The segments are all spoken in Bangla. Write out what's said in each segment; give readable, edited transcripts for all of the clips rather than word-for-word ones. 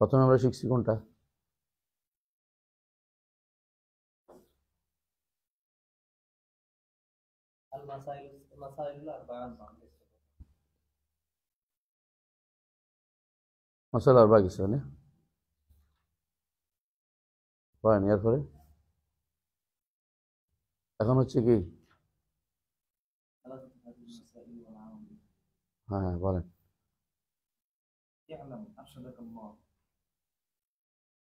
প্রথমে আমরা শিখছি কোনটা? মাসালা আরবা কিছু না পড়েন, এরপরে এখন হচ্ছে কি? হ্যাঁ হ্যাঁ বলেন।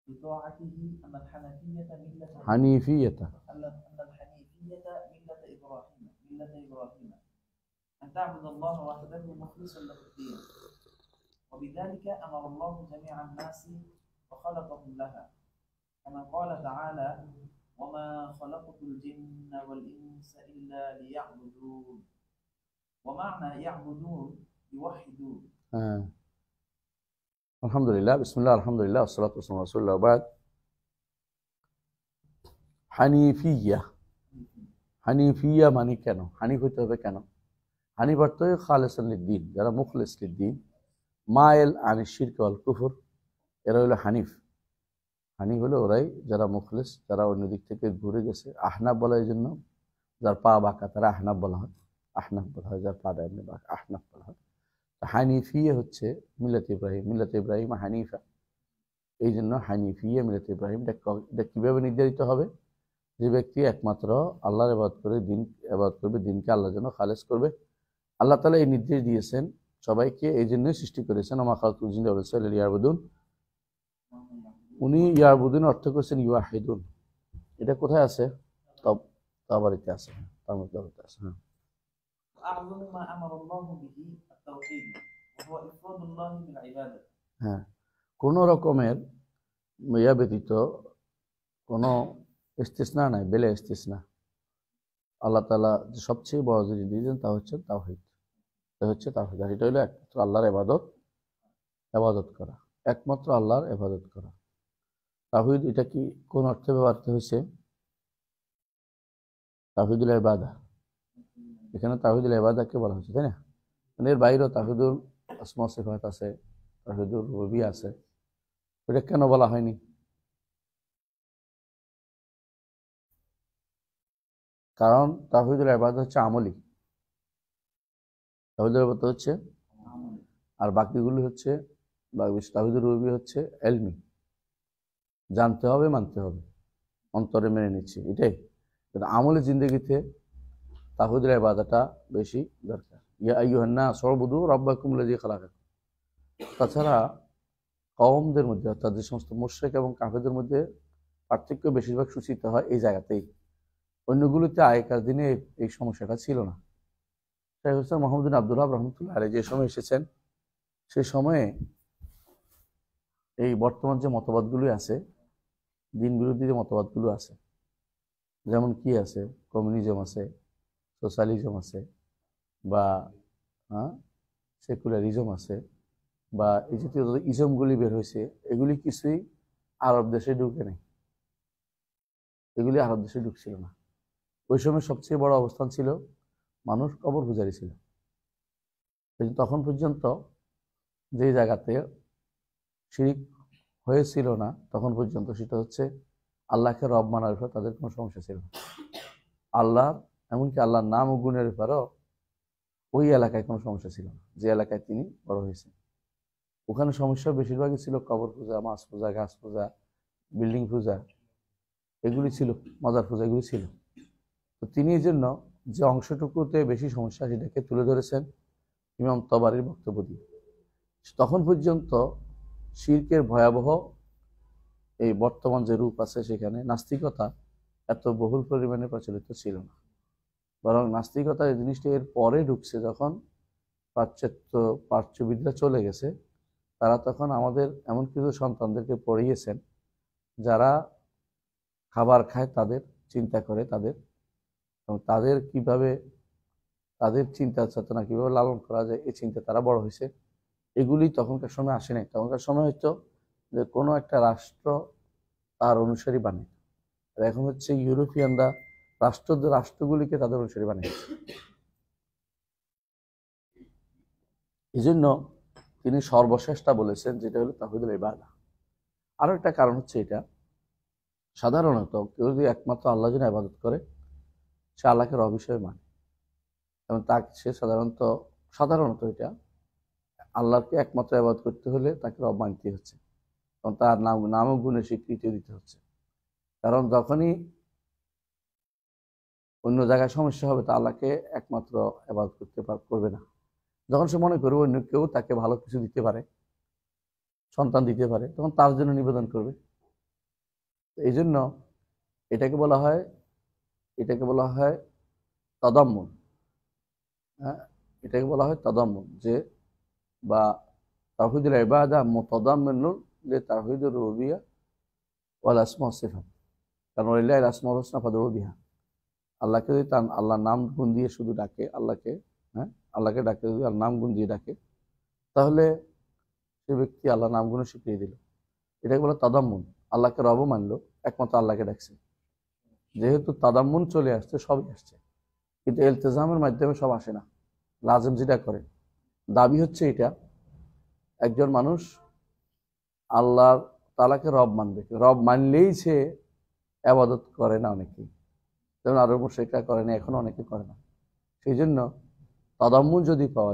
بطاعته أن الحنفية ملة হানিফিয়াতা أن الحنيفية ملة إبراهيم أن تعبد الله وحده مخلصا له الدين وبذلك أمر الله جميع الناس وخلقهم لها كما قال تعالى وما خلقت الجن والإنس إلا ليعبدون ومعنى يعبدون يوحدون. আলহামদুলিল্লাহ, বিসমিল্লাহ, আলহামদুলিল্লাহ, ওয়াসসালাতু ওয়াসসালামু আলা রাসূলিল্লাহ, ওয়া বাদ। হানিফিয়া, হানিফিয়া মানে কেন হানিফ হইতে হবে? কেন হানিফ অর্থ খালেসান লিদ্দীন, যারা মুখলিস লিদ্দীন, মাইল আনি শিরক ওয়াল কুফর, এরা হলো হানিফ। হানিফ হলো ওরাই যারা মুখলিস, যারা অন্য দিক থেকে ঘুরে গেছে। আহনাফ বলা এই জন্য, যার পা বাঁকা তারা আহনাফ বলা হয়, আহনাফ বলা হয়, যার পা এমনি বাঁকা আহনাফ বলা হয়। হানিফিয়া হচ্ছে মিল্লাত ইব্রাহিম, মিল্লাত ইব্রাহিম হানিফা, এই জন্য হানিফিয়া মিল্লাত ইব্রাহিম। এটা কীভাবে নির্ধারিত হবে? যে ব্যক্তি একমাত্র আল্লাহর ইবাদত করে ইবাদত করবে, দিনকে আল্লাহর জন্য খালেস করবে। আল্লাহ তাআলা এই নির্দেশ দিয়েছেন সবাইকে, এই জন্যই সৃষ্টি করেছেন ওমা খালাকতুল জিন্না ওয়াল ইনসা ইল্লা লিয়াবুদুন। উনি ইয়াবুদুন অর্থ করেছেন ইউয়াহিদুন। এটা কোথায় আছে? তাবারিতে আছে, তার মধ্যে আছে। হ্যাঁ, أعظم ما أمر الله به التوحيد وهو إفراد الله بالعبادة. হ্যাঁ, কোন রকমের ব্যতীত কোনো ইস্তিসনা নাই, বেলে ইস্তিসনা। আল্লাহ তাআলা যে সবচেয়ে বড় জিনিস দিয়েছেন তা হচ্ছে তাওহীদ। এটা হচ্ছে তাওহীদ, আর এটা হলো একমাত্র আল্লাহর ইবাদত করা, একমাত্র আল্লাহর ইবাদত করা। তাওহীদ এটা কি কোন অর্থে ব্যবহৃত হয়েছে? তাওহীদুল ইবাদা, এখানে তাওহীদুল ইবাদাকে বলা হচ্ছে, তাই না? এর বাইরেও তাওহীদুল আসমা ওয়া সিফাত আছে, তাওহীদুল রুবুবিয়্যাহ আছে, এটা কেন বলা হয়নি? কারণ তাওহীদুল ইবাদা হচ্ছে আমলি, তাওহীদুল ইবাদা হচ্ছে, আর বাকিগুলি হচ্ছে তাওহীদুর রুবুবিয়্যাহ হচ্ছে ইলমি, জানতে হবে, মানতে হবে, অন্তরে মেনে নিচ্ছি, এটাই। আমলি জিন্দেগিতে তাওহীদুল ইবাদাটা বেশি দরকার। ইয়া আইয়ুহান নাস উবুদু রাব্বাকুম আল্লাযী খালাকাকুম। তাছাড়া কওমদের মধ্যে, অর্থাৎ যে সমস্ত মুশরিক এবং কাফেরদের মধ্যে পার্থক্য বেশিরভাগ সূচিত হয় এই জায়গাতেই। অন্যগুলোতে আগেকার দিনে এই সমস্যাটা ছিল না। শাইখ হোসেন মোহাম্মদ বিন আব্দুল ওয়াহাব রাহমাতুল্লাহ আলাইহি যে সময় এসেছেন, সেই সময়ে এই বর্তমান যে মতবাদগুলো আছে, দিন বিরোধী যে মতবাদগুলো আছে, যেমন কি আছে, কমিউনিজম আছে, সোশ্যালিজম আছে, বা সেকুলারিজম আছে, বা এই জাতীয় যত ইজমগুলি বের হয়েছে, এগুলি কিছুই আরব দেশে ঢুকে নেই, এগুলি আরব দেশে ঢুকছিল না। ওই সময় সবচেয়ে বড় অবস্থান ছিল মানুষ কবর পূজারী ছিল। তখন পর্যন্ত যে জায়গাতে শিরিক হয়েছিল না, তখন পর্যন্ত সেটা হচ্ছে আল্লাহকে রব মানার ব্যাপারে তাদের কোনো সমস্যা ছিল না। আল্লাহ, এমনকি আল্লাহর নাম ও গুণের ব্যাপারেও ওই এলাকায় কোনো সমস্যা ছিল না, যে এলাকায় তিনি বড় হয়েছেন। ওখানে সমস্যা বেশিরভাগই ছিল কবর পূজা, মাছ পূজা, গাছ পূজা, বিল্ডিং পূজা, এগুলি ছিল, মাজার পূজা, এগুলি ছিল। তো তিনি এই জন্য যে অংশটুকুতে বেশি সমস্যা সেটাকে তুলে ধরেছেন ইমাম তবারির বক্তব্য দিয়ে। তখন পর্যন্ত শিরকের ভয়াবহ এই বর্তমান যে রূপ আছে, সেখানে নাস্তিকতা এত বহুল পরিমাণে প্রচলিত ছিল না, বরং নাস্তিকতা এই জিনিসটা এর পরে ঢুকছে। যখন প্রাচ্যবিদ্যা চলে গেছে, তারা তখন আমাদের এমন কিছু সন্তানদেরকে পড়িয়েছেন যারা খাবার খায়, তাদের চিন্তা করে, তাদের কিভাবে, তাদের চিন্তা চেতনা কিভাবে লালন করা যায়, এই চিন্তা তারা বড় হয়েছে। এগুলি তখনকার সময় আসে নাই। তখনকার সময় হতো যে কোনো একটা রাষ্ট্র তার অনুসারী বানায়, আর এখন হচ্ছে ইউরোপিয়ানরা রাষ্ট্রগুলিকে তাদের অনুসারী বানিয়েছে। এই জন্য তিনি সর্বশ্রেষ্ঠা বলেছেন, যেটা হলো তাওহীদুল ইবাদা। আরো একটা কারণ হচ্ছে এটা, সাধারণত কেউ যদি একমাত্র আল্লাহর জন্য ইবাদত করে, সে আল্লাহকে রব হিসেবে মানে, এবং তাকে সে সাধারণত এটা আল্লাহকে একমাত্র ইবাদত করতে হলে তাকে রব মানতে হচ্ছে, এবং তার নাম ও গুণের স্বীকৃতি দিতে হচ্ছে। কারণ যখনই অন্য জায়গায় সমস্যা হবে, তা আল্লাহকে একমাত্র ইবাদত করবে না। যখন সে মনে করবে অন্য কেউ তাকে ভালো কিছু দিতে পারে, সন্তান দিতে পারে, তখন তার জন্য নিবেদন করবে। এই জন্য এটাকে বলা হয় তাদাম্মুন। হ্যাঁ, এটাকে বলা হয় তাদাম্মুন, যে বা তাওহীদুল ইবাদা মুতাদাম্মিনুন লিতাওহীদির রুবুবিয়্যা ওয়াল আসমা ওয়াস সিফাত। কারণ লিল্লাহিল আসমাউল হুসনা ফাদউ বিহা। আল্লাহকে যদি তার আল্লাহর নাম গুণ দিয়ে শুধু ডাকে, আল্লাহকে ডাকে, যদি আল্লাহর নাম গুণ দিয়ে ডাকে, তাহলে সে ব্যক্তি আল্লাহর নাম গুণ শিখিয়ে দিল। এটাকে বলে তাদাম্মুন। আল্লাহকে রব মানলো, একমাত্র আল্লাহকে ডাকছে। যেহেতু তাদাম্মুন চলে আসছে, সবই আসছে, কিন্তু ইলতিজামের মাধ্যমে সব আসে না। লাজেম যেটা করে, দাবি হচ্ছে এটা, একজন মানুষ আল্লাহ তাআলাকে রব মানবে, রব মানলেই সে ইবাদত করে না। অনেকেই, যেমন আরব মুশরিকরা করে না, এখনো অনেকে করে না। সেই জন্য তাদাম্মুন যদি পাওয়া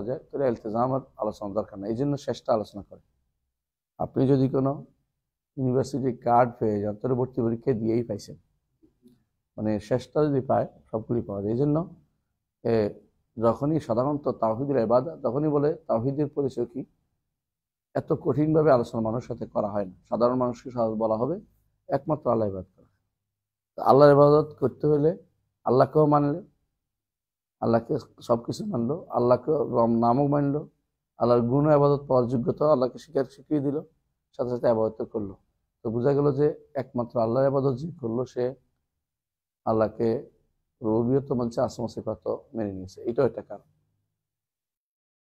যায়, তাহলে ইলতিজামের আলোচনা দরকার নেই। এই জন্য শেষটা আলোচনা করে। আপনি যদি কোনো ইউনিভার্সিটি কার্ড পেয়ে যান, তাহলে ভর্তি পরীক্ষা দিয়েই পাইছেন, মানে শেষটা যদি পায়, সবগুলি পাওয়া যায়। এই জন্য যখনই সাধারণত তাওহীদুল ইবাদা, তখনই বলে তাওহীদের পরিচয় কি, এত কঠিনভাবে আলোচনা মানুষের সাথে করা হয় না। সাধারণ মানুষকে বলা হবে একমাত্র আল্লাহ ইবাদত করা। আল্লাহর ইবাদত করতে হলে আল্লাহকেও মানলে, আল্লাহকে সবকিছু মানলো, আল্লাহকে নামও মানলো, আল্লাহর গুণ ইবাদত পাওয়ার যোগ্যতা আল্লাহকে শিখিয়ে দিল, সাথে সাথে ইবাদত করলো। তো বোঝা গেল যে একমাত্র আল্লাহর ইবাদত যে করলো, সে আল্লাহকে রুবুবিয়্যত মানছে, আসমা সিফাত মেনে নিয়েছে। এটাও একটা কারণ।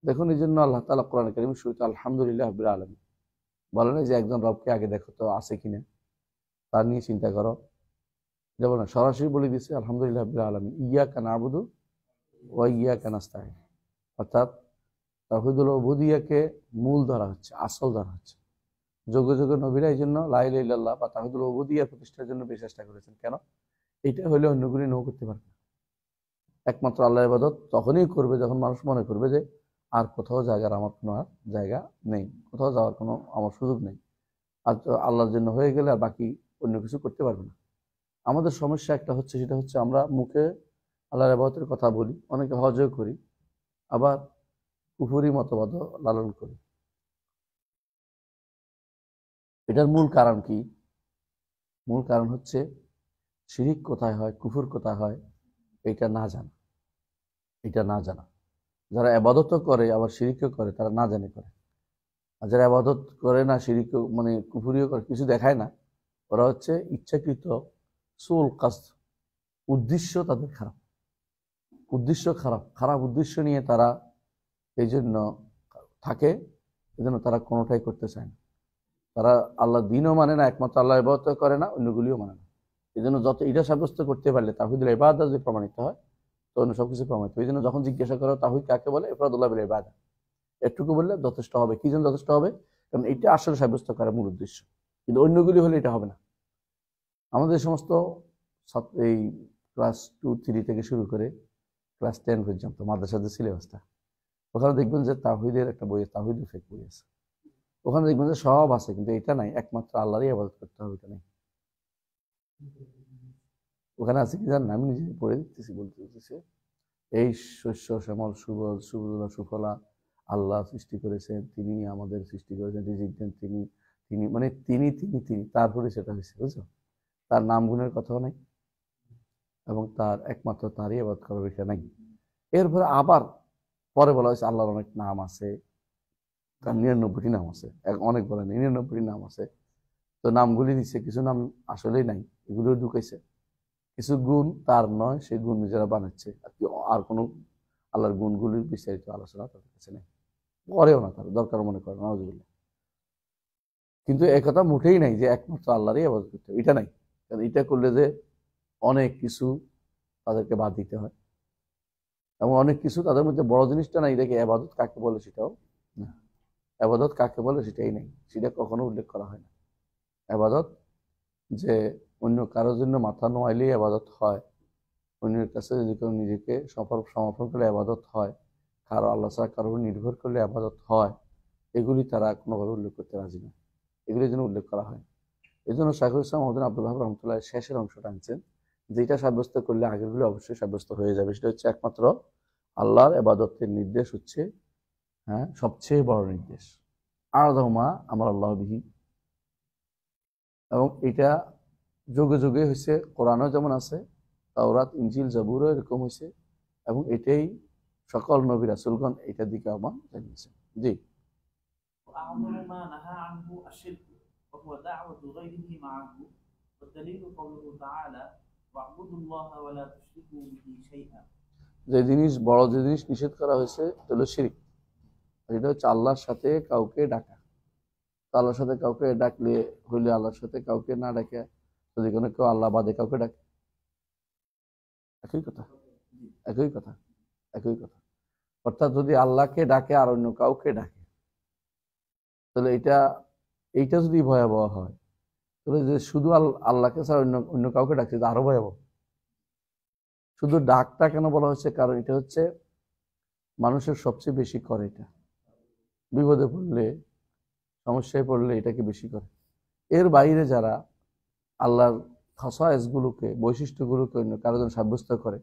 দেখুন, এই জন্য আল্লাহ তাআলা কোরআনে কারীমে শুরুতে আলহামদুলিল্লাহ রাব্বিল আলামিন বলেন যে একজন রবকে আগে দেখো তো আছে কিনা, তার নিয়ে চিন্তা করো। যেমন সরাসরি বলে দিচ্ছে আলহামদুলিল্লাহ রাব্বিল আলামিন, ইয়্যাকা না'বুদু ওয়া ইয়্যাকা নাস্তাঈন। অর্থাৎ তাওহীদুল উবুদিয়্যাহকে মূল ধরা হচ্ছে, আসল ধরা হচ্ছে। যুগে যুগে নবীরা এই জন্য লা ইলাহা ইল্লাল্লাহ বা তাওহীদুল উবুদিয়্যাহ প্রতিষ্ঠার জন্য বেশ চেষ্টা করেছেন। কেন? এটা হলে অন্যগুলি নৌ করতে পারবে না। একমাত্র আল্লাহর ইবাদত তখনই করবে যখন মানুষ মনে করবে যে আর কোথাও আমার কোনো আর জায়গা নেই, কোথাও যাওয়ার কোনো আমার সুযোগ নেই। আর আল্লাহর জন্য হয়ে গেলে আর বাকি অন্য কিছু করতে পারবে না। আমাদের সমস্যা একটা হচ্ছে, সেটা হচ্ছে আমরা মুখে আল্লাহর ইবাদতের কথা বলি, অনেকে হজও করি, আবার কুফরি মতবাদও লালন করি। এটার মূল কারণ কি? মূল কারণ হচ্ছে শিরিক কোথায় হয়, কুফর কোথায় হয়, এটা না জানা। যারা ইবাদতও করে আবার শিরিকও করে, তারা না জানে করে। আর যারা ইবাদত করে না, শিরিক মানে কুফরিও করে, কিছু দেখায় না, ওরা হচ্ছে ইচ্ছাকৃত সুল কাসদ, উদ্দেশ্য তাদের খারাপ, খারাপ উদ্দেশ্য নিয়ে তারা এই জন্য থাকে। এই জন্য তারা কোনোটাই করতে চায় না। তারা আল্লাহ দিনও মানে না, একমাত্র আল্লাহ ইবাদত করে না, অন্যগুলিও মানে না। এই জন্য যত এটা সাব্যস্ত করতে পারলে তাওহীদুল ইবাদা যদি প্রমাণিত হয়, তো অন্য সবকিছু প্রমাণিত। এই জন্য যখন জিজ্ঞাসা করো তাওহীদ কাকে বলে, ইফরাদুল্লাহ বিল ইবাদা, এটুকু বললে যথেষ্ট হবে। কি জন্য যথেষ্ট হবে? কারণ এটা আসলে সাব্যস্ত করার মূল উদ্দেশ্য, কিন্তু অন্যগুলি হলে এটা হবে না। আমাদের সমস্ত এই ক্লাস 2-3 থেকে শুরু করে ক্লাস 10 পর্যন্ত মাদ্রাসাদের সিলেবাসটা, ওখানে দেখবেন যে তাওহীদের একটা বই, তাওহীদুল ফিকহ বই আছে। ওখানে দেখবেন যে সব আছে, কিন্তু এটা নাই, একমাত্র আল্লাহরই ইবাদত করতে হবে, এটা নেই। ওখানে আছে কি জানেন? আমি নিজে পড়ে দিতেছি, বলতেছি এই শস্য শ্যামল সুফলা আল্লাহ সৃষ্টি করেছেন, তিনি আমাদের সৃষ্টি করেছেন, রিজিক দেন তিনি, মানে তিনি, তারপরে সেটা হয়েছে, বুঝছো? তার নাম গুণের কথাও নাই, এবং তার একমাত্র তারই ইবাদত করার বিষয় নাই। এরপরে আবার পরে বলা হয়েছে আল্লাহর অনেক নাম আছে, তার 99টি নাম আছে, অনেক বলে 99টি নাম আছে। তো নামগুলি দিচ্ছে, কিছু নাম আসলেই নাই, এগুলো ঢুকাইছে। কিছু গুণ তার নয়, সেই গুণ নিজেরা বানাচ্ছে আর কোনো আল্লাহর গুণগুলির বিস্তারিত আলোচনা তাদের কাছে নেই, করেও না, তার দরকার মনে করে না। কিন্তু একথা মুঠেই নাই যে একমাত্র আল্লাহরই ইবাদত করতে হবে, এটা নাই। কারণ এটা করলে যে অনেক কিছু তাদেরকে বাদ দিতে হয়, এবং অনেক কিছু তাদের মধ্যে বড় জিনিসটা নাই, এটাকে আবাদত কাকে বলে সেটাও না। আবাদত কাকে বলে সেটাই নেই, সেটা কখনো উল্লেখ করা হয় না। আবাদত যে অন্য কারোর জন্য মাথা নোয়াইলেই আবাদত হয়, অন্যের কাছে যদি কেউ নিজেকে সমর্পণ করলে আবাদত হয়, কারো আল্লাহ ছাড়া কারোর উপর নির্ভর করলে আবাদত হয়, এগুলি তারা কোনোভাবে উল্লেখ করতে রাজি না, এগুলির জন্য উল্লেখ করা হয়। এই জন্য শাইখুল ইসলাম মোহাম্মদ আব্দুল ওয়াহাব রহমতুল্লাহ শেষের অংশটা আনছেন, যেটা সাব্যস্ত করলে আগেরগুলো অবশ্যই সাব্যস্ত হয়ে যাবে। সেটা হচ্ছে একমাত্র আল্লাহর ইবাদতের নির্দেশ হচ্ছে সবচেয়ে বড় নির্দেশ, আযমা আমার আল্লাহ বিহি। এবং এটা যুগে যুগে হয়েছে, কোরআনও যেমন আছে, তাওরাত ইনজিল জাবুরও এরকম হয়েছে, এবং এটাই সকল নবী রাসূলগণ এটার দিকে আহ্বান জানিয়েছেন। জি। وأعظم ما نهى عنه الشرك وهو دعوة غيره معه والدليل قوله تعالى واعبدوا الله ولا تشركوا به شيئا। যে জিনিস বড়, যে জিনিস নিষেধ করা হয়েছে এটা হলো শিরক। এটা হচ্ছে আল্লাহর সাথে কাউকে ডাকা। আল্লাহর সাথে কাউকে ডাকলে হইলে আল্লাহর সাথে কাউকে না ডাকে, যদি কোনো কেউ আল্লাহ বাদে কাউকে ডাকে, একই কথা, একই কথা, একই কথা। অর্থাৎ যদি আল্লাহকে ডাকে আর অন্য কাউকে ডাকে, তাহলে এইটা যদি ভয়াবহ হয়, তাহলে যে শুধু আল্লাহকে ছাড়া অন্য কাউকে ডাকছে আরো ভয়াবহ। শুধু ডাকটা কেন বলা হচ্ছে? কারণ এটা হচ্ছে মানুষের সবচেয়ে বেশি করে, এটা বিপদে পড়লে, সমস্যায় পড়লে এটাকে বেশি করে। এর বাইরে যারা আল্লাহর খাসায়েসগুলোকে, বৈশিষ্ট্যগুলোকে অন্য কারো জন্য সাব্যস্ত করে,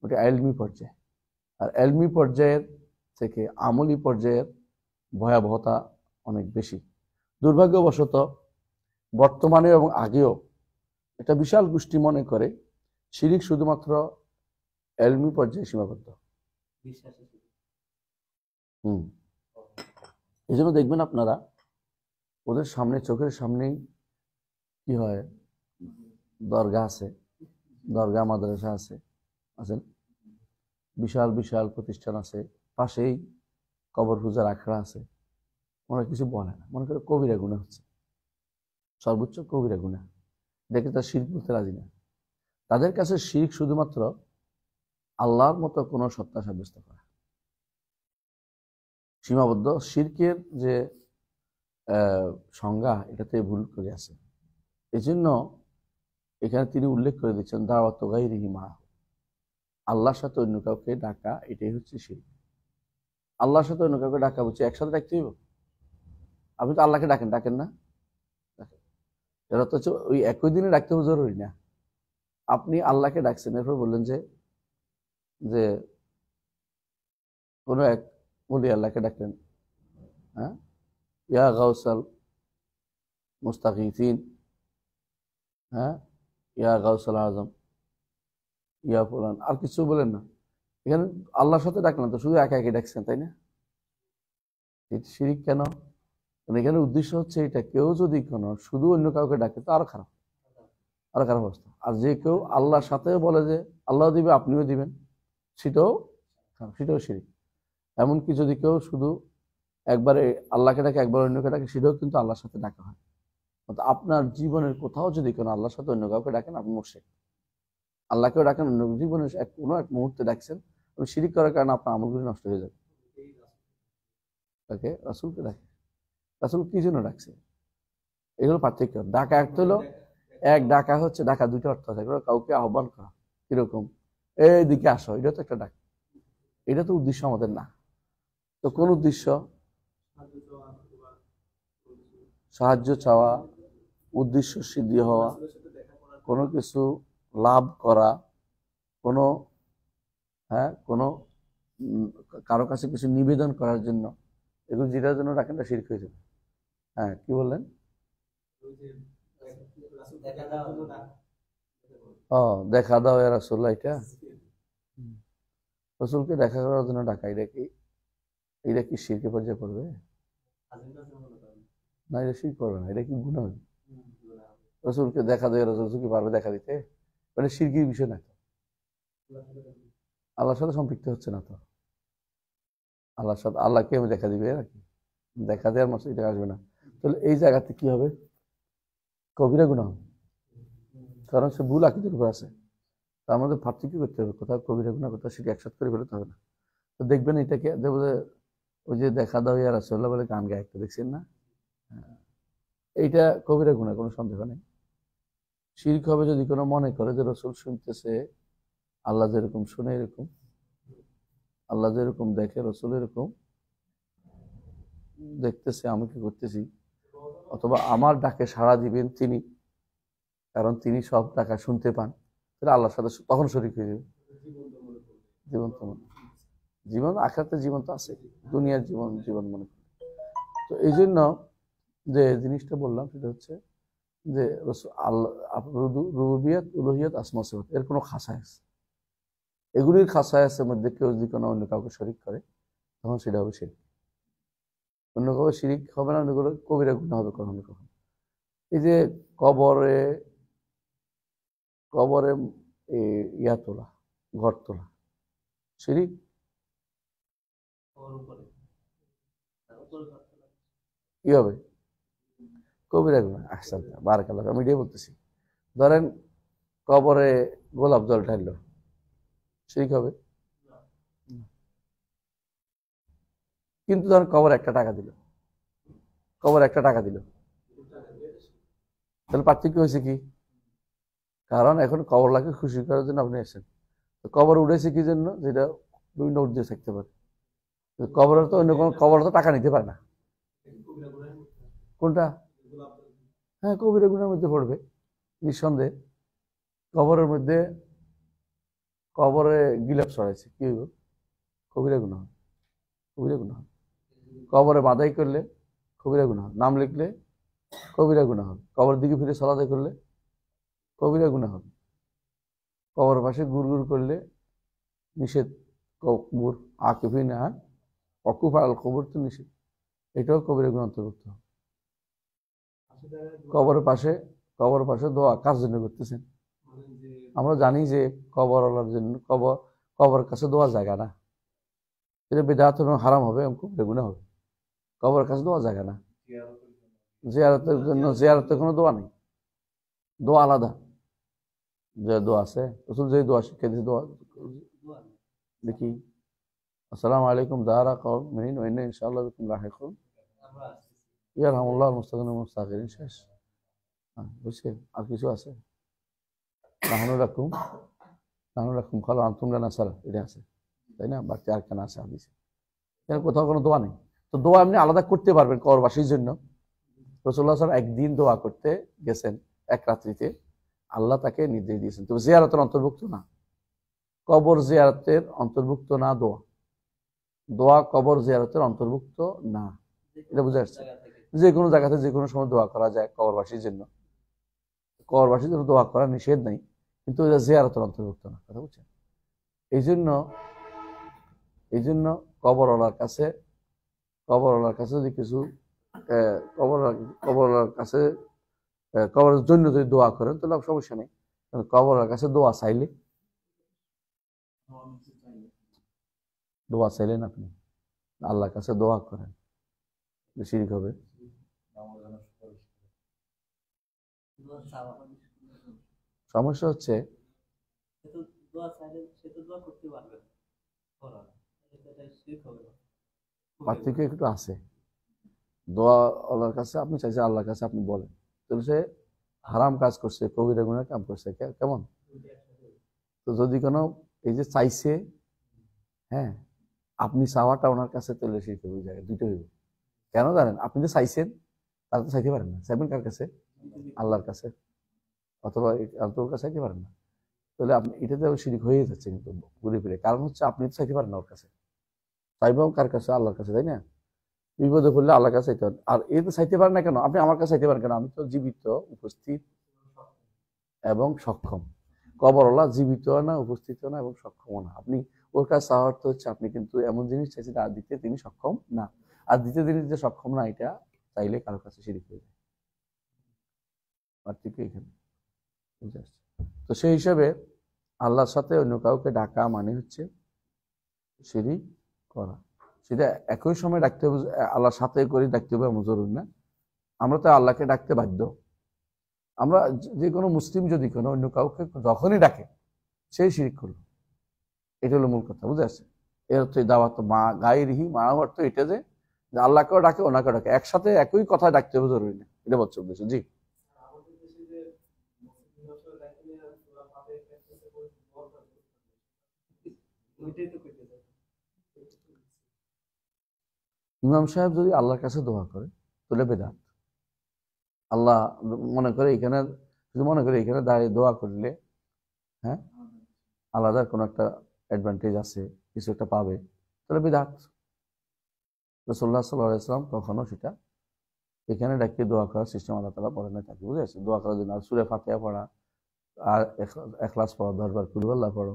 ওটা এলমি পর্যায়ে। আর এলমি পর্যায়ের থেকে আমলি পর্যায়ের ভয়াবহতা অনেক বেশি। দুর্ভাগ্যবশত বর্তমানে এবং আগেও এটা বিশাল গোষ্ঠী মনে করে শিরিক শুধুমাত্র এলমি পর্যায়ে সীমাবদ্ধ। এই জন্য দেখবেন আপনারা, ওদের সামনে, চোখের সামনেই কি হয়, দরগা আছে, দরগা মাদ্রাসা আছে, আছেন, বিশাল বিশাল প্রতিষ্ঠান আছে, পাশেই কবর পূজার আখড়া আছে। ওরা কিছু বলে না, মনে করে কবিরা গুনাহ হচ্ছে, সর্বোচ্চ কবিরা গুনাহ, দেখে তার শিরক বলতে রাজি না। তাদের কাছে শিরক শুধুমাত্র আল্লাহর মতো কোনো সত্তা সাব্যস্ত করা, সীমাবদ্ধ। শিরকের যে সংজ্ঞা, এটাতে ভুল করে আছে। এই জন্য এখানে তিনি উল্লেখ করে দিচ্ছেন দাওয়াত গায়রিহি মা, আল্লাহর সাথে অন্য কাউকে ডাকা, এটাই হচ্ছে শিরক। আল্লাহর সাথে অন্য কাউকে ডাকা হচ্ছে একসাথে ডাকতে হইব। আপনি তো আল্লাহকে ডাকেন না, এটা তো হচ্ছে ওই একই দিনে ডাকতে হবে জরুরি না। আপনি আল্লাহকে ডাকছেন, এরপর বললেন যে কোনো এক বলি আল্লাহকে ডাকলেন, ইয়া গাউসাল মুস্তাগীথিন, ইয়া গাউসাল আজম, ইয়া ফুলান, আর কিছু বলেন না। এখানে আল্লাহর সাথে ডাকলেন তো শুধু একা একে ডাকছেন, তাই না? এটা শিরিক কেন? কারণ এখানে উদ্দেশ্য হচ্ছে এটা, কেউ যদি কোনো শুধু অন্য কাউকে ডাকে তো আরো খারাপ, আরো খারাপ অবস্থা। আর যে কেউ আল্লাহর সাথেও বলে যে আল্লাহ দিবে আপনিও দিবেন, সেটাও খারাপ, সেটাও শিরিক। এমনকি যদি কেউ শুধু একবারে আল্লাহকে ডাকে, একবার অন্যকে ডাকে, সেটাও কিন্তু আল্লাহর সাথে ডাকা হয়। আপনার জীবনের কোথাও যদি কোনো আল্লাহর সাথে অন্য কাউকে ডাকেন, আপনি মুশরিক। আল্লাহকেও ডাকেন, অন্য জীবনের কোনো এক মুহূর্তে ডাকছেন, আপনি শিরিক করার কারণে আপনার আমলগুলি নষ্ট হয়ে যাবে। তাকে রাসূলকে ডাকে, রাসূল কি জন্য ডাকছে, এগুলো পার্থক্য। ডাকা একটা হলো, এক ডাকা হচ্ছে, ডাকা দুইটা অর্থ আছে। কাউকে আহ্বান করা, কিরকম এইদিকে আসো, এটা তো একটা ডাক, এটা তো উদ্দেশ্য আমাদের না। তো কোন উদ্দেশ্য? সাহায্য চাওয়া, উদ্দেশ্য সিদ্ধি হওয়া, কোনো কিছু লাভ করা, কোনো কারো কাছে কিছু নিবেদন করার জন্য, এগুলো যেটার জন্য ডাকেন, শিরক হয়ে যাবে। কি বললেন? দেখা দাও ইয়া রাসূলুল্লাহ, এটা রাসূলকে দেখা করার জন্য ডাকা, এটা কি শিরকে পর্যায়ে পড়বে? না, এটা শিরক করবে না, এটা কি গুনাহ হবে? রাসূলকে দেখা দাও, রাসূল কি পারবে দেখা দিতে? মানে শিরকির বিষয় না, আল্লাহর সাথে সম্পৃক্ত হচ্ছে না তো। আল্লাহর সাথে আল্লাহকে আমি দেখা দিবে নাকি? দেখা দেওয়ার মতো এটা আসবে না। তাহলে এই জায়গাতে কি হবে? কবিরা গুনাহ হবে, কারণ সে ভুল আকীদার উপর আছে। তার মধ্যে পার্থক্য করতে হবে, কোথাও কবিরা গুনাহ কোথাও শিরক একসাথে করে ফেলতে হবে না। তো দেখবেন এটাকে দেখবো যে ওই যে দেখা দাও ইয়া রাসূলুল্লাহ বলে গান গায় একটা, দেখছেন না? এইটা কবিরা গুনাহ, কোনো সন্দেহ নেই। শিরক হবে যদি কোনো মনে করে যে রসুল শুনতেছে, আল্লাহ যেরকম শুনে এরকম, আল্লাহ যেরকম দেখে রসুল এরকম দেখতেছে, আমি কি করতেছি, অথবা আমার ডাকে সাড়া দিবেন তিনি, কারণ তিনি সব ডাকা শুনতে পান, তাহলে আল্লাহর সাথে তখন শরীক হয়ে যাবে। জীবন্ত মনে, জীবন আখিরাতের জীবন তো আছে, দুনিয়ার জীবন জীবন মনে করে। তো এই জন্য যে জিনিসটা বললাম সেটা হচ্ছে যে আল্লাহ রুবুবিয়ত, উলুহিয়ত, আসমা সিফাত এর কোনো খাসায়েস, এগুলির খাসায়েসের মধ্যে কেউ যদি কোনো অন্য কাউকে শরীক করে তখন সেটা হবে শিরক। অন্য কাউকে শিরক হবে না, অন্যগুলো কবিরা গুনাহ হবে কখনো কখনো। এই যে কবরে কবরে ইয়া তোলা, ঘর তোলা শিরক। কি হবে? কবিরা গুনাহ। আহসান, বারাকাল্লাহ। আমি এটাই বলতেছি, ধরেন কবরে গোলাপ জল ঢাললো, শিরক হবে? কিন্তু ধরেন কবর 1 টাকা দিল, কবর 1 টাকা দিল, তাহলে পার্থক্য হয়েছে কি? কারণ এখন কবরলাকে খুশি করার জন্য আপনি এসেছেন। তো কবর উঠেছে কি জন্য? যেটা বিভিন্ন উদ্দেশ্য থাকতে পারে। কবরের তো অন্য কোনো, কবর তো টাকা নিতে পারে না। কোনটা? হ্যাঁ, কবিরা গুনাহের মধ্যে পড়বে নিঃসন্দেহে। কবরের মধ্যে কবরে গিলাপ ছড়াইছে, কি হইব? কবিরা গুনাহ, কবিরা গুনাহ। কবরে বাধাই করলে কবিরা গুনাহ, নাম লিখলে কবিরা গুনাহ হবে। কবর দিকে ফিরে সালাত করলে কবিরা গুনাহ হবে। কবর পাশে গুড় গুড় করলে নিষেধ, কবর আকিফিনা অকুফ আল কবর তো নিষেধ, এটাও কবিরা গুনাহ অন্তর্ভুক্ত হবে। কবরের পাশে দোয়া কার জন্য করতেছেন? আমরা জানি যে কবরওয়ালার জন্য, কবরের কাছে দোয়া জায়গা না, এটা বিদআত এবং হারাম হবে এবং কবিরা গুনাহ হবে। কবরের কাছে দোয়া জায়গা না, জিয়ারতের জন্য, জিয়ারতের কোনো দোয়া নেই, দোয়া আলাদা। যে দোয়া আছে রসুল, যে দোয়া শিক্ষা দিয়েছে, দোয়া দেখি, আসসালামু আলাইকুম দারা কওমিন ওয়া ইন্না ইনশাআল্লাহ বিকুম লাহিকুন ইয়ারহামুল্লাহ মুস্তাকিন মুস্তাগফিরিন। শেষ। বুঝছে? আর কিছু আছে? নাহনু রাখুম খালো আনতুম লানা সারা, এটা আছে, তাই না? বাকি আর কেন আছে হাদিসে? এখানে কোথাও কোনো দোয়া নেই। তো দোয়া আপনি আলাদা করতে পারবেন কবরবাসীর জন্য। রাসূলুল্লাহ সাল্লাল্লাহু আলাইহি ওয়াসাল্লাম একদিন দোয়া করতে গেছেন, এক রাত্রিতে, আল্লাহ তাকে নির্দেশ দিয়েছেন। তো জিয়ারতের অন্তর্ভুক্ত না, কবর জিয়ারতের অন্তর্ভুক্ত না দোয়া, দোয়া কবর জিয়ারতের অন্তর্ভুক্ত না, এটা বুঝা যাচ্ছে? যে কোনো জায়গাতে যে কোনো সময় দোয়া করা যায় কবরবাসীর জন্য, কবরবাসীর জন্য দোয়া করা নিষেধ নাই, কিন্তু এটা জিয়ারতের অন্তর্ভুক্ত না, কথা বুঝছেন? এই জন্য কবরওয়ালার কাছে যদি কিছু কবরওয়ালার কাছে কবরের জন্য যদি দোয়া করেন তাহলে সমস্যা নেই। কবরের কাছে দোয়া চাইলেন আপনি, আল্লাহর কাছে দোয়া করেন, শিরক হবে। সমস্যা হচ্ছে পার্থক্য একটু আছে। দোয়া আল্লাহর কাছে আপনি চাইছেন, আল্লাহর কাছে আপনি বলেন, তাহলে সে হারাম কাজ করছে, কবিরা গুনাহ কাম করছে, কেমন? তো যদি কোনো এই যে চাইছে, হ্যাঁ, আপনি চাওয়াটা ওনার কাছে, তাহলে শিরক হয়ে যায়, দুটো হইব। কেন জানেন? আপনি যে চাইছেন তার তো চাইতে পারেন না, চাইবেন কার কাছে? আল্লাহর কাছে, অথবা তোর কাছে চাইতে পারেন না, তাহলে আপনি এটাতে শিরক হয়ে যাচ্ছে কিন্তু ঘুরে ফিরে। কারণ হচ্ছে আপনি তো চাইতে পারেন না ওর কাছে, চাইবেন কার কাছে? আল্লাহর কাছে, তাই না? বিপদে পড়লে আল্লাহর কাছে চাইতে পারেন। আর এই তো চাইতে পারেন না কেন? আপনি আমার কাছে চাইতে পারেন কেন? আমি তো জীবিত, উপস্থিত এবং সক্ষম। কবরওয়ালা জীবিত না, উপস্থিত না এবং সক্ষম না। আপনি ওর কাছে চাওয়ার অর্থ হচ্ছে আপনি কিন্তু এমন জিনিস চাইছেন আর দিতে তিনি সক্ষম না, আর দ্বিতীয় জিনিস যে সক্ষম না, এটা চাইলে কারোর কাছে শিরক হয়ে যায়। পার্থক্য এখানে বুঝে আসছে? তো সেই হিসাবে আল্লাহর সাথে অন্য কাউকে ডাকা মানে হচ্ছে শিরক করা। সেটা একই সময় ডাকতে হবে, আল্লাহর সাথে করে ডাকতে হবে এমন জরুরি না। আমরা তো আল্লাহকে ডাকতে বাধ্য। আমরা যে কোনো মুসলিম যদি কোনো অন্য কাউকে যখনই ডাকে, সেই শিরিক করলো। এটা হলো মূল কথা, বুঝে আসছে? এর অর্থ দাওয়াত মা গায়রিহি, মা অর্থ এটা যে আল্লাহকেও ডাকে ওনাকেও ডাকে, একসাথে একই কথা ডাকতে হবে জরুরি না, এটা বলছে উদ্দেশ্য। জি, ইমাম সাহেব যদি আল্লাহর কাছে দোয়া করে তাহলে বেদাত। আল্লাহ মনে করে এখানে, যদি মনে করে এখানে দাঁড়িয়ে দোয়া করলে হ্যাঁ আলাদা কোনো একটা অ্যাডভান্টেজ আছে, কিছু একটা পাবে, তাহলে বেদাত। রাসূলুল্লাহ সাল্লাল্লাহু আলাইহি ওয়াসাল্লাম কখনো সেটা এখানে ডাকিয়ে দোয়া করার সিস্টেম আল্লাহ তাআলা বলেন না তাকে, বুঝে আসছে? দোয়া করার জন্য আর সূরা ফাতিহা পড়া, আর ইখলাস পড়া, 10 বার কুল আল্লাহ পড়ো,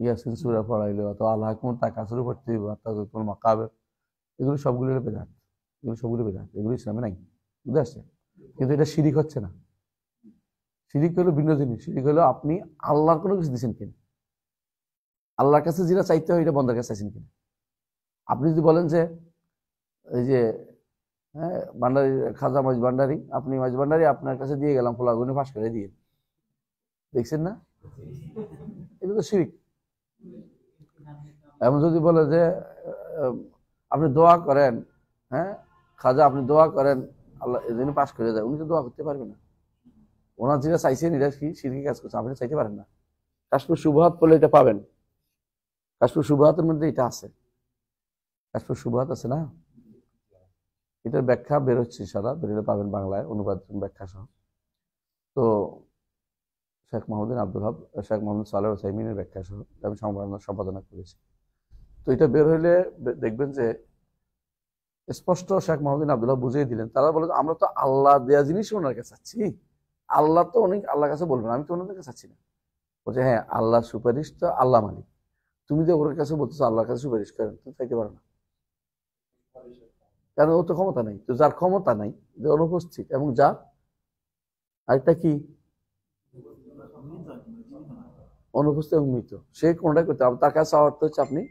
ইয়াসিন সূরা পড়াইলো, অথবা আল্লাহ কোন তাকাসুর পড়তে দিব, তাকাসুর মাকাবের, এগুলো সবগুলো বেদাত। এগুলো সবগুলো বেদাত, এগুলো ইসলামে নাই, বুঝে আসছে? কিন্তু এটা শিরিক হচ্ছে না। শিরিক হলো ভিন্ন জিনিস। শিরিক হলো আপনি আল্লাহর কোনো কিছু দিচ্ছেন কিনা, আল্লাহর কাছে যেটা চাইতে হয় এটা বন্দার কাছে চাইছেন কিনা। আপনি যদি বলেন যে এই যে হ্যাঁ ভান্ডারি খাজা মাঝ ভান্ডারি, আপনি মাঝ ভান্ডারি আপনার কাছে দিয়ে গেলাম, ফলাগুনি ফাঁস করে দিয়ে, দেখছেন না? এটা তো শিরিক। এমন যদি বলে যে আপনি দোয়া করেন, হ্যাঁ খাজা আপনি দোয়া করেন আল্লাহ এদিন পাশ করে যায়, উনি তো দোয়া করতে পারবে না। ওনার যেটা চাইছেন এটা কি শিরকি কাজ করছে, আপনি চাইতে পারেন না। কাশফুল শুবহাত পড়লে এটা পাবেন, কাশফুল শুবহাতের মধ্যে এটা আছে, কাশফুল শুবহাত আছে না, এটার ব্যাখ্যা বের হচ্ছে, সারা বেরোলে পাবেন বাংলায় অনুবাদ ব্যাখ্যা সহ। তো শেখ মাহমুদ্দিন আব্দুল হক, শেখ মোহাম্মদ সালেহ ওসাইমিনের ব্যাখ্যা সহ আমি সম্পাদনা করেছি। তো এটা বের হইলে দেখবেন যে স্পষ্ট শেখ মাহমুদ্দিন আব্দুল হক বুঝিয়ে দিলেন। তারা বলে আমরা তো আল্লাহ দেয়া জিনিস ওনার কাছে চাচ্ছি, আল্লাহ তো অনেক আল্লাহর কাছে বলবেন, আমি তো ওনাদের কাছে চাচ্ছি না। বলছে হ্যাঁ আল্লাহ সুপারিশ তো আল্লাহ মালিক, তুমি যে ওর কাছে বলতেছো আল্লাহর কাছে সুপারিশ করেন, তুমি চাইতে পারো না, কারণ ও তো ক্ষমতা নাই। তো যার ক্ষমতা নাই, যে অনুপস্থিত এবং যা আরেকটা কি অনুপস্থিত এবং মৃত, সে কোনটাই করতে হবে, তার কাছে চাওয়ার হচ্ছে আপনি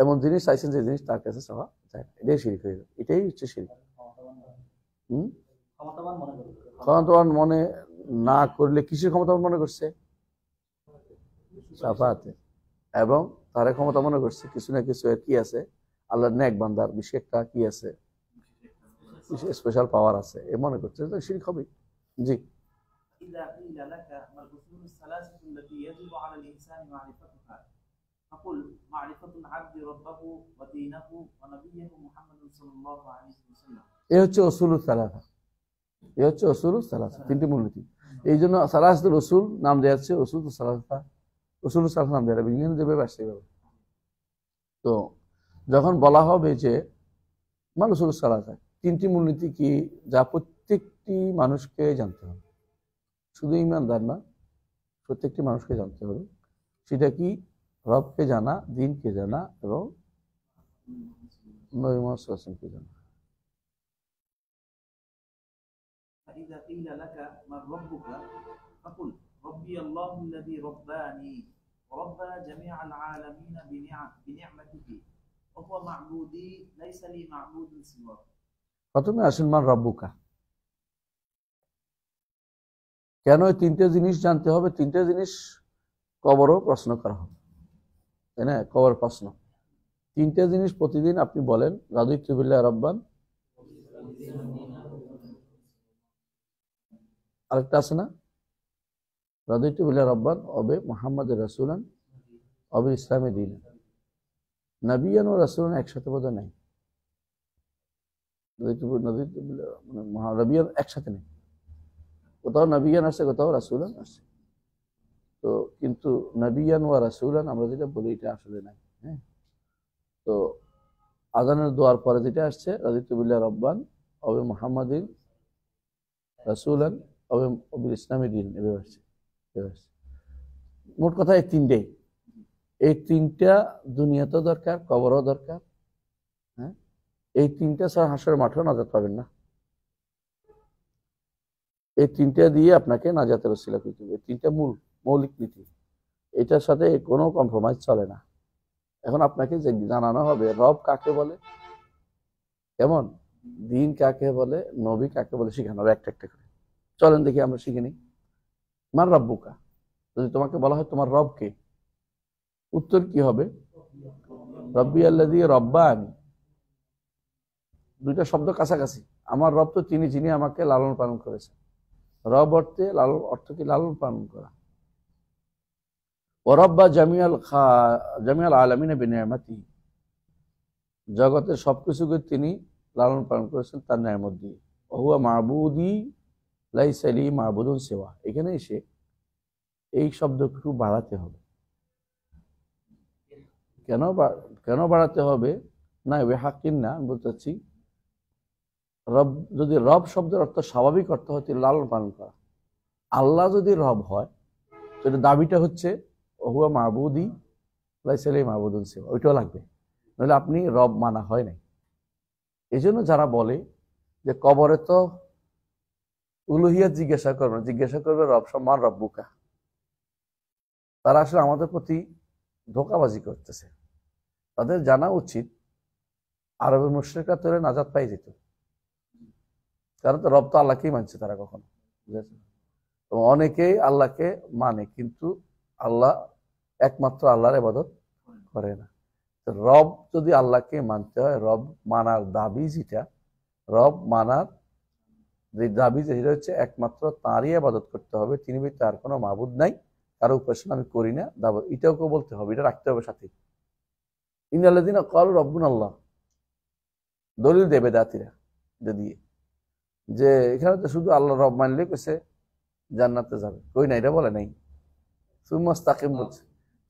এমন জিনিস চাইছেন যে জিনিস তার কাছে চাওয়া যায়, এটাই শিরিক হয়ে যাবে, এটাই হচ্ছে শিরিক। ক্ষমতাবান মনে না করলে কিসের ক্ষমতাবান মনে করছে? সাফাতে, এবং তারা ক্ষমতা মনে করছে কিছু না কিছু কি আছে, আল্লাহর নেক বান্দার বিশেষ একটা কি আছে, স্পেশাল পাওয়ার আছে, এ মনে করছে, তো শিরক হবে। জি, إذا قيل لك ما الأصول الثلاثة التي يجب على الإنسان معرفتها فقل معرفة العبد ربه ودينه ونبيه محمد صلى الله عليه وسلم। এই হচ্ছে উসুলুস সালাসা, এই হচ্ছে উসুলুস সালাসা, তিনটি মূলনীতি। এই জন্য সালাসাতুল উসুল নাম দেওয়া হচ্ছে উসুলুস সালাসা, উসুলুস সালাসা নাম দেওয়া হবে, বিজ্ঞান যেভাবে আসছে এইভাবে। তো যখন বলা হবে যে মানে উসুলুস সালাসা, তিনটি মূলনীতি কি, যা প্রত্যেকটি মানুষকে জানতে হবে, শুধু ইমানদার না, প্রত্যেকটি মানুষকে জানতে হবে। সেটা কি? রবকে জানা, দিনকে জানা এবং নবী মুহাম্মদ সাল্লাল্লাহু আলাইহি ওয়াসাল্লামকে জানা। فإذا قيل لك من ربك فقل ربي الله الذي رباني وربى جميع العالمين بنعمته وهو معبودي ليس لي معبود سواه। প্রথমে আসেন মান রব্বুকা। কেন এই তিনটে জিনিস জানতে হবে? তিনটে জিনিস কবরও প্রশ্ন করা হবে, তাই না? কবর প্রশ্ন তিনটে জিনিস প্রতিদিন আপনি বলেন, রাদিতু বিল্লাহি রাব্বান, আরেকটা আছে না, রাদিতু বিল্লাহি রাব্বান ওবে মুহাম্মাদুর রাসূলান ওবে ইসলামে দ্বীন। নবিয়ান ও রাসূলান একসাথে বোধ নাই, নবিয়ান একসাথে নেই, কোথাও নবিয়ান আসছে, কোথাও রাসূলান আসছে। তো কিন্তু নবিয়ান ওয়া রাসূলান আমরা যেটা বলি এটা আসলে নাই। হ্যাঁ, তো আযানের দোয়ার পরে যেটা আসছে রাদিতু বিল্লাহি রাব্বান ওবে মুহাম্মাদিন রাসূলান ওবে ইসলামী দ্বীন, এভাবে আসছে। মোট কথা এই তিনটেই, এই তিনটা দুনিয়াতেও দরকার, কবরও দরকার। হ্যাঁ, এই তিনটা ছাড়া হাসরের মাঠেও নাজাত পাবেন না। এই তিনটা দিয়ে আপনাকে নাজাতের ওসিলা করতে হবে। এই তিনটা মৌলিক নীতি, এটার সাথে কোনো কম্প্রোমাইজ চলে না। এখন আপনাকে যে জানানো হবে রব কাকে বলে, কেমন দিন কাকে বলে, নবী কাকে বলে, শিখানো হবে একটা একটা করে। চলেন দেখি আমরা শিখে নিই। মান রব্বুকা, যদি তোমাকে বলা হয় তোমার রব কে, উত্তর কি হবে? রব্বি আল্লাযী রব্বানি। দুইটা শব্দ কাছাকাছি। আমার রব তো তিনি যিনি আমাকে লালন পালন করেছেন। রব অর্থে লালন, অর্থ কি? লালন পালন করা। ওয়ারাব্বা জামিয়াল আলামিনা বিনিয়ামাতি, জগতের সবকিছুকে তিনি লালন পালন করেছেন তার নিয়ামত দিয়ে। ওহুয়া মাবুদি লাইসা লি মাবুদুন সিওয়া। এখানে এসে এই শব্দকে একটু বাড়াতে হবে। কেন বাড়াতে হবে? না হাকিন না, আমি বলতে চাচ্ছি রব, যদি রব শব্দের অর্থ স্বাভাবিক অর্থ হয় লালন পালন করা, আল্লাহ যদি রব হয় সেটা দাবিটা হচ্ছে ওহুয়া মাবুদি লাইসা লি মাবুদুন সিওয়া, ওইটাও লাগবে, নাহলে আপনি রব মানা হয় নাই। এই জন্য যারা বলে যে কবরে তো উলুহিয়াত জিজ্ঞাসা করবে রব সম্মান রব্বুকা, তারা আসলে আমাদের প্রতি ধোঁকাবাজি করতেছে। তাদের জানা উচিত আরবের মুশরিকরা তো নাজাত পাই যেত, কারণ তো রব তো আল্লাহকেই মানছে তারা কখনো, বুঝেছে? তো অনেকেই আল্লাহকে মানে, কিন্তু আল্লাহ একমাত্র আল্লাহর ইবাদত করে না। তো রব যদি আল্লাহকে মানতে হয়, রব মানার দাবি যেটা, রব মানার যে দাবি যেটা হচ্ছে একমাত্র তাঁরই ইবাদত করতে হবে, তিনি ব্যতীত আর কোনো মাবুদ নাই, কারো উপাসনা আমি করি না, দাবি এটাও কেউ বলতে হবে, এটা রাখতে হবে সাথে। ইন্নাল্লাযীনা ক্বালু রাব্বুনাল্লাহ, দলিল দেবে দাতিরা দিয়ে যে এখানে তো শুধু আল্লাহ রব মানলে কেছে জান্নাতে যাবে, কই না, এটা বলে নাই। সুম্মাস্তাকিম বলছে,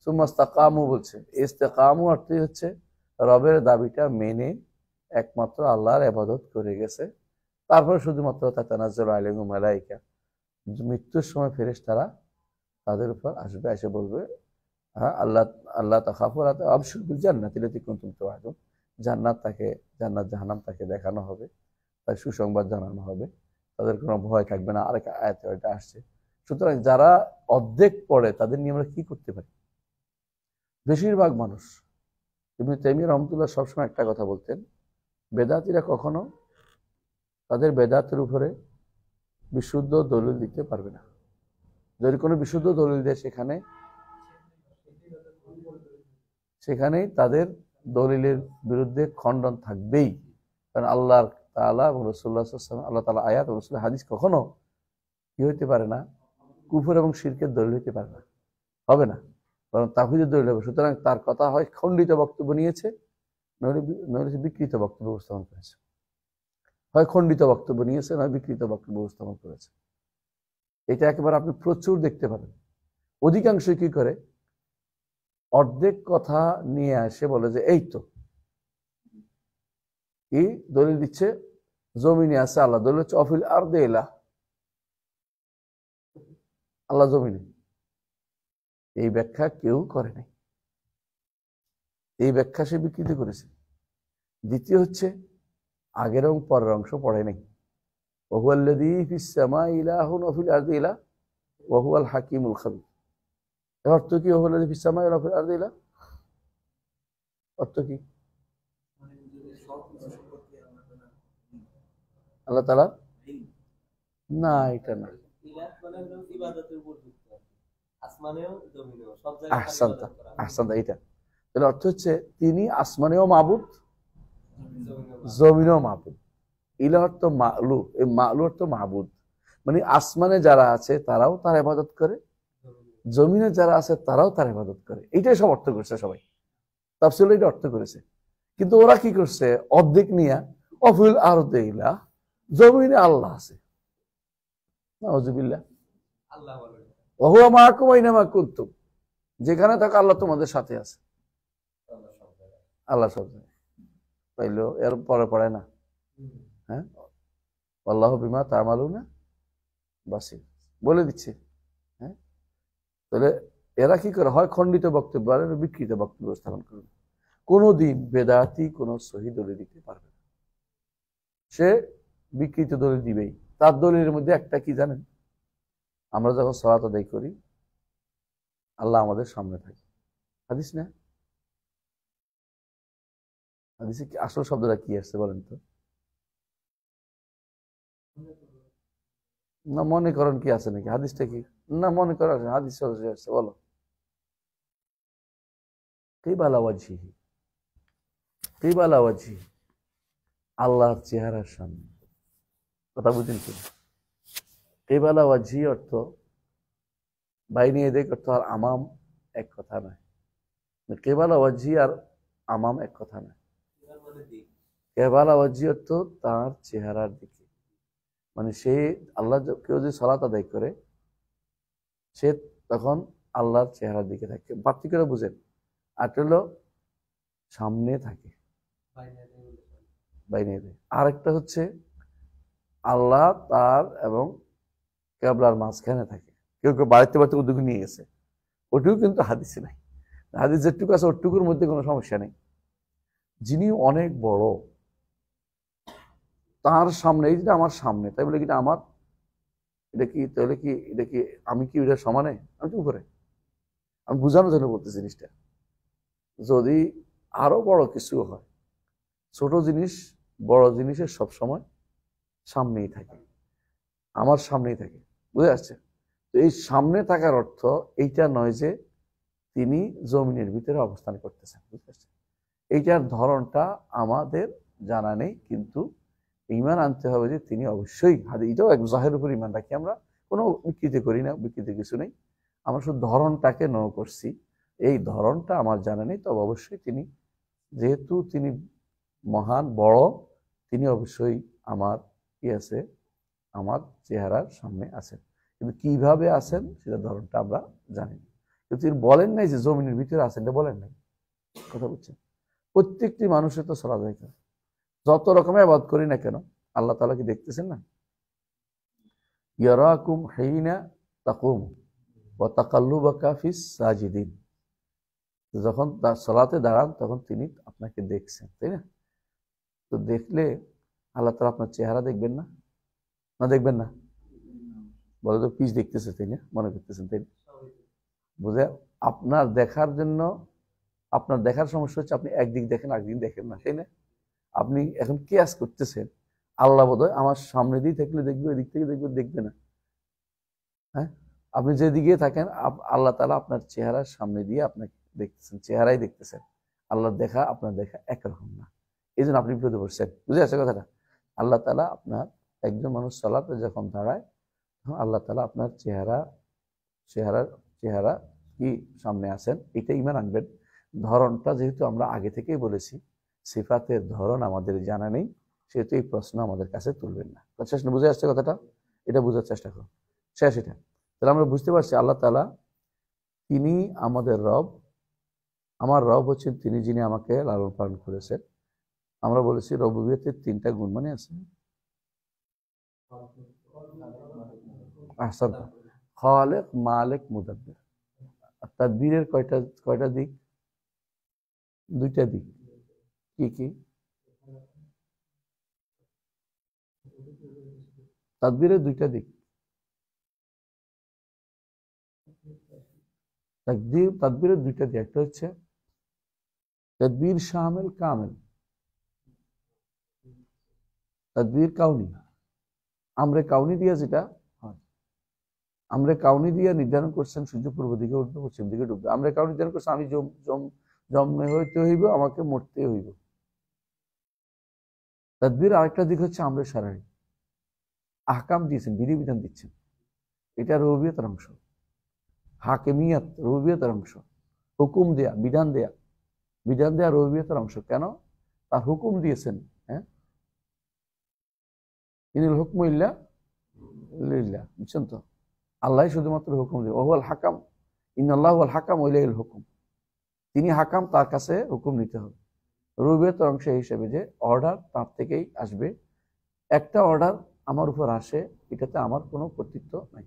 সুম্মাস্তাকামু বলছে। ইস্তেকামু অর্থই হচ্ছে রবের দাবিটা মেনে একমাত্র আল্লাহর ইবাদত করে গেছে। তারপরে শুধুমাত্র তাতানাজ্জালু আলাইহিমুল মালায়েকা, মৃত্যুর সময় ফেরেশতারা তাদের উপর আসবে, এসে বলবে হ্যাঁ আল্লাহ তাখাফু ওয়া লা আবশিরু বিল জান্নাতি আল্লাতী কুনতুম তুআদুন, জান্নাত জাহান্নাম তাকে দেখানো হবে, তার সুসংবাদ জানানো হবে, তাদের কোনো ভয় থাকবে না। আরেক আয়াতে এটা আসছে। সুতরাং যারা অর্ধেক পড়ে তাদের নিয়ে আমরা কি করতে পারি? বেশিরভাগ মানুষ, ইবনে তাইমিয়া রাহমাতুল্লাহ সবসময় একটা কথা বলতেন, বেদাতীরা কখনো তাদের বেদাতের উপরে বিশুদ্ধ দলিল দিতে পারবে না। যদি কোনো বিশুদ্ধ দলিল দেয় সেখানেই তাদের দলিলের বিরুদ্ধে খণ্ডন থাকবেই। কারণ আল্লাহ তাআলা এবং রাসূলুল্লাহ সাল্লাল্লাহু আলাইহি ওয়াসাল্লাম, আল্লাহ তাআলা আয়াত এবং রাসূলের হাদিস কখনো কি হইতে পারে না? কুফর এবং শিরকের দলিল হইতে পারে না, হবে না, কারণ তাওহীদের দলিল হবে। সুতরাং তার কথা হয় খণ্ডিত বক্তব্য নিয়েছে, নইলে বিকৃত বক্তব্য উপস্থাপন করেছে। হয় খণ্ডিত বক্তব্য নিয়েছে, নয় বিকৃত বক্তব্য উপস্থাপন করেছে। এটা একেবারে আপনি প্রচুর দেখতে পাবেন। অধিকাংশ কি করে, অর্ধেক কথা নিয়ে আসে, বলে যে এই তো কি দলিল দিচ্ছে, জমিনে আছে আল্লাহ, দলিল হচ্ছে অফিল আরদে ইলাহ, আল্লাহ জমিনে। এই ব্যাখ্যা কেউ করে নাই, এই ব্যাখ্যা সে বিকৃত করেছে। দ্বিতীয় হচ্ছে আগের এবং পরের অংশ পড়ে নাই। ওহুয়াল্লাযী ফিস সামাই ইলাহুন ওয়া ফিল আরদি ইলাহ ওয়া হুয়াল হাকীমুল খাবীর। এর অর্থ কি? ওহুয়াল্লাযী ফিস সামাই ওয়া ফিল আরদি ইলাহ, অর্থ কি? আল্লাহ তাআলা না, এটা না। আহসানতা, এটা তাহলে অর্থ হচ্ছে তিনি আসমানেও মাবুদ, জমিনেও মাবুদ। ইলাহ অর্থ মা'লু, এই মা'লু অর্থ মাবুদ, মানে আসমানে যারা আছে তারাও তার ইবাদত করে, জমিনে যারা আছে তারাও তার ইবাদত করে। এটাই সব অর্থ করছে সবাই, তাফসীরে এটা অর্থ করেছে। কিন্তু ওরা কি করছে, অর্ধেক নিয়া অফিল আরদে ইলাহ, জমিনে আল্লাহ আছে, নাউযুবিল্লাহ, ওয়া হুয়া মাআকুম আইনামা কুনতুম, যেখানে থাকো আল্লাহ তোমাদের সাথে আছে। আল্লাহ সব জানে, পাইলো এর পরে পড়ে না? হ্যাঁ, আল্লাহু বিমা তা'মালুনা বাসীর, বলে দিচ্ছে। হ্যাঁ, তাহলে এরা কি করে, হয় খণ্ডিত বক্তব্য আর বিকৃত বক্তব্য স্থাপন করবে। কোনোদিন বেদাতি কোনো সহি দলিল দিতে পারবে না, সে বিকৃত দলিল দিবেই। তার দলিলের মধ্যে একটা কি জানেন? আমরা যখন সালাত আদায় করি আল্লাহ আমাদের সামনে থাকে, হাদিস না? হাদিসে কি আসল শব্দটা কি আসছে বলেন তো? না মনে করেন কি আছে নাকি, হাদিসটা কি? না মনে করেন আছে, হাদিস সরাসরি আসছে, বলো। কিবালা ওয়াজহিহি, কিবালা ওয়াজহিহি, আল্লাহর চেহারার সামনে। কথা বুঝেন কি? কিবালা ওয়াজহিহি অর্থ বাইনে এদিক অর্থ আর আমাম এক কথা নয়। কেবালা ওয়াজহি আর আমাম এক কথা নয়। কেবালা ওয়াজহি অর্থ তার চেহারার দিকে, মানে সে আল্লাহ, কেউ যদি সালাত আদায় করে সে তখন আল্লাহর চেহারার দিকে থাকে, পার্থক্যটা বুঝেন। আর হলো সামনে থাকে, বাইনে দেয়। আরেকটা হচ্ছে আল্লাহ তার এবং কেবলার মাঝখানে থাকে। কেউ কেউ বাড়িতে বাড়িতে উদ্যোগ নিয়ে গেছে, ওটুকু কিন্তু হাদিসে নাই। হাদিস যেটুকু আছে ওটুকুর মধ্যে কোনো সমস্যা নেই। যিনি অনেক বড় তার সামনে, এই যেটা আমার সামনে, তাই বলে কি এটা আমার, এটা কি তাহলে কি এটা কি আমি কি এটা সমানে? আমি কি উপরে? আমি বোঝানোর জন্য বলতেছি জিনিসটা। যদি আরো বড় কিছু হয়, ছোট জিনিস বড় জিনিসের সব সময় সামনেই থাকে, আমার সামনেই থাকে, বুঝে আসছে? তো এই সামনে থাকার অর্থ এইটা নয় যে তিনি জমিনের ভিতরে অবস্থান করতেছেন, বুঝতে পারছেন? এইটার ধরনটা আমাদের জানা নেই, কিন্তু ঈমান আনতে হবে যে তিনি অবশ্যই হাদিস, এটাও এক জাহের উপর ঈমান রাখি আমরা, কোনো বিকৃতি করি না, বিকৃতি কিছু নেই। আমরা শুধু ধরনটাকে ন করছি, এই ধরনটা আমার জানা নেই। তবে অবশ্যই তিনি, যেহেতু তিনি মহান বড়, তিনি অবশ্যই আমার কি আছে, আমার চেহারার সামনে আছেন। কিন্তু কিভাবে আছেন সেটা ধরনটা আমরা জানি না। কিন্তু তিনি বলেন নাই যে জমিনের ভিতরে আছেন, এটা বলেন নাই। কথা বুঝছেন? প্রত্যেকটি মানুষের তো সলা যায়, যত রকমের আবাদ করি না কেন আল্লাহ তাআলা কি দেখতেছেন না? ইয়ারাকুম হাইনা তাকুম ওয়া তাকাল্লুবাকা ফিস সাজিদিন, যখন সালাতে দাঁড়ান তখন তিনি আপনাকে দেখছেন, তাই না? তো দেখলে আল্লাহ তাআলা আপনার চেহারা দেখবেন না? না দেখবেন না? বলে তো পিস দেখতেছে, তাই না? মনে করতেছেন, তাই না? বুঝে আপনার দেখার জন্য, আপনার দেখার সমস্যা হচ্ছে আপনি একদিক দেখেন একদিন দেখেন না, তাই না? আপনি এখন কিয়াস করতেছেন আল্লাহ বোধহয় আমার সামনে দিয়ে থাকলে দেখবে, এদিক থেকে দেখবে, দেখবে না। হ্যাঁ, আপনি যেদিকে থাকেন আল্লাহ তাআলা আপনার চেহারার সামনে দিয়ে আপনাকে দেখতেছেন, চেহারাই দেখতেছেন। আল্লাহর দেখা আপনার দেখা একরকম না, এই জন্য আপনি বিপদে পড়ছেন। বুঝে আসছে কথাটা? আল্লাহ তাআলা আপনার, একজন মানুষ সালাতে যখন দাঁড়ায় তখন আল্লাহ তাআলা আপনার চেহারা, চেহারা চেহারা কি সামনে আছেন, এটা ঈমান আনবেন। ধরনটা যেহেতু আমরা আগে থেকেই বলেছি সিফাতের ধরন আমাদের জানা নেই, সেহেতু এই প্রশ্ন আমাদের কাছে তুলবেন না। বুঝে আসছে কথাটা? এটা বোঝার চেষ্টা করুন। শেষ এটা। তাহলে আমরা বুঝতে পারছি আল্লাহ তাআলা তিনি আমাদের রব। আমার রব হচ্ছেন তিনি যিনি আমাকে লালন পালন করেছেন। আমরা বলেছি রবুবিয়তের তিনটা গুণ মানে আছে। আহসান, খালেক, মালেক, মুদাব্বির। আর তাদবীরের কয়টা কয়টা দিক? দুইটা দিক। কি কি? তাদবীরের দুইটা দিক। তাদবীরের দুইটা দিক, একটা হচ্ছে তাদবীর শামিল কামিল, তাদবীর কাউনি। আমরে কাউনি দিয়া যেটা হয়, আমরে কাউনি দিয়া নির্ধারণ করছেন সূর্য পূর্ব দিকে উঠবে, পশ্চিম দিকে ডুববে। আমরে কাউনি নির্ধারণ করছেন আমি জন্মে হইতে হইব, আমাকে মরতে হইব। তাদবীর আরেকটা দিক হচ্ছে আমরে শারঈ, আহকাম দিয়েছেন, বিধিবিধান দিচ্ছেন, এটা রুবুবিয়তের অংশ। হাকিমিয়াত রুবুবিয়তের অংশ। হুকুম দেয়া, বিধান দেয়া, বিধান দেয়া রুবুবিয়তের অংশ। কেন? তার হুকুম দিয়েছেন। হ্যাঁ, ইনিল হুকমু ইল্লা লিল্লাহ, বুঝছেন তো? আল্লাহ শুধুমাত্র হুকুম দেবে। ওহুয়াল হাকাম, ইন্নাল্লাহু ওয়াল হাকাম ওয়া ইলাইহিল হুকুম। তিনি হাকাম, তার কাছে হুকুম নিতে হবে। রুবুবিয়তের অংশ হিসেবে যে অর্ডার তার থেকেই আসবে। একটা অর্ডার আমার উপর আসে, এটাতে আমার কোনো কর্তৃত্ব নাই।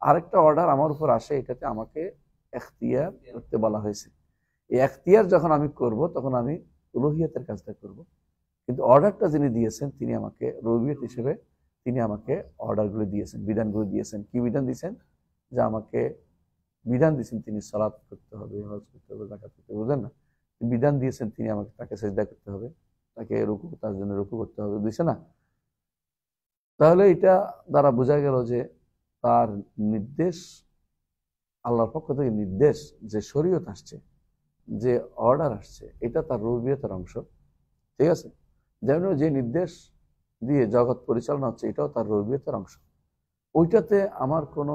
আরেকটা অর্ডার আমার উপর আসে, এটাতে আমাকে এখতিয়ার করতে বলা হয়েছে। এই এখতিয়ার যখন আমি করব তখন আমি উলুহিয়তের কাজটা করব। কিন্তু অর্ডারটা যিনি দিয়েছেন তিনি আমাকে রুবুবিয়ত হিসেবে, তিনি আমাকে অর্ডারগুলো দিয়েছেন, বিধানগুলো দিয়েছেন। কি বিধান দিয়েছেন? যে আমাকে বিধান দিয়েছেন তিনি সালাত করতে হবে, হজ করতে হবে, যাকাত করতে হবে, বুঝলেন না? বিধান দিয়েছেন তিনি আমাকে, তাকে সেজদা করতে হবে, তাকে রুকু, তার জন্য রুকু করতে হবে, দিয়েছে না? তাহলে এটা দ্বারা বোঝা গেল যে তার নির্দেশ, আল্লাহর পক্ষ থেকে নির্দেশ, যে শরীয়ত আসছে, যে অর্ডার আসছে, এটা তার রুবিয়তের অংশ। ঠিক আছে, যেমন যে নির্দেশ দিয়ে জগৎ পরিচালনা হচ্ছে, এটাও তার রুবিয়তের অংশ। ওইটাতে আমার কোনো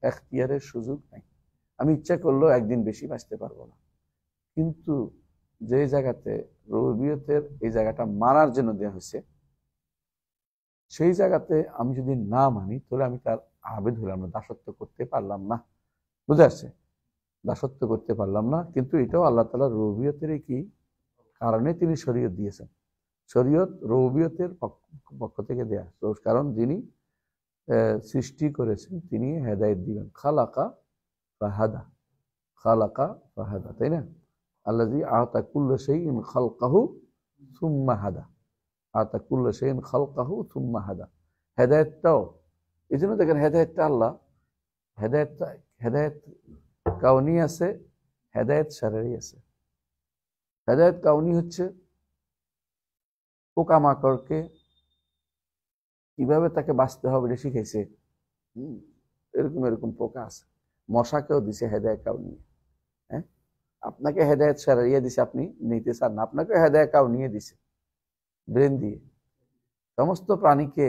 এখতিয়ারের সুযোগ নাই। আমি ইচ্ছা করলেও একদিন বেশি বাঁচতে পারবো না। কিন্তু যে জায়গাতে রুবিয়তের এই জায়গাটা মানার জন্য দেওয়া হয়েছে, সেই জায়গাতে আমি যদি না মানি, তাহলে আমি তার আবেদ হলাম না, দাসত্ব করতে পারলাম না। বুঝে আসছে? দাসত্ব করতে পারলাম না। কিন্তু এটাও আল্লাহ তাআলার রুবিয়তের কি কারণে তিনি শরীয়ত দিয়েছেন। শরীয়ত রুবিয়তের পক্ষ থেকে দেয়া, কারণ যিনি সৃষ্টি করেছেন তিনি হেদায়েত দিবেন। খালাকা ফাহাদা, খালাকা ফাহাদা, তাই না? আল্লাযী আতা কুল্লা শাইইন খালকাহু সুম্মা হাদা, আতা কুল্লা শাইইন খালকাহু সুম্মা হাদা। হেদায়েতটাও এই জন্য দেখেন, হেদায়েতটা আল্লাহ, হেদায়েত কাউনি আছে, হেদায়েত শারঈ আছে। হেদায়েত কাউনি হচ্ছে পোকামাকড়কে কিভাবে তাকে বাঁচতে হবে এটা শিখাইছে। এরকম এরকম পোকা আছে, মশাকেও দিছে হেদায়েত কাউনি। হ্যাঁ, আপনাকে হেদায়েত শারঈ দিছে, আপনি নিতে চান না, আপনাকে হেদায়েত কাউনি দিছে ব্রেন দিয়ে। সমস্ত প্রাণীকে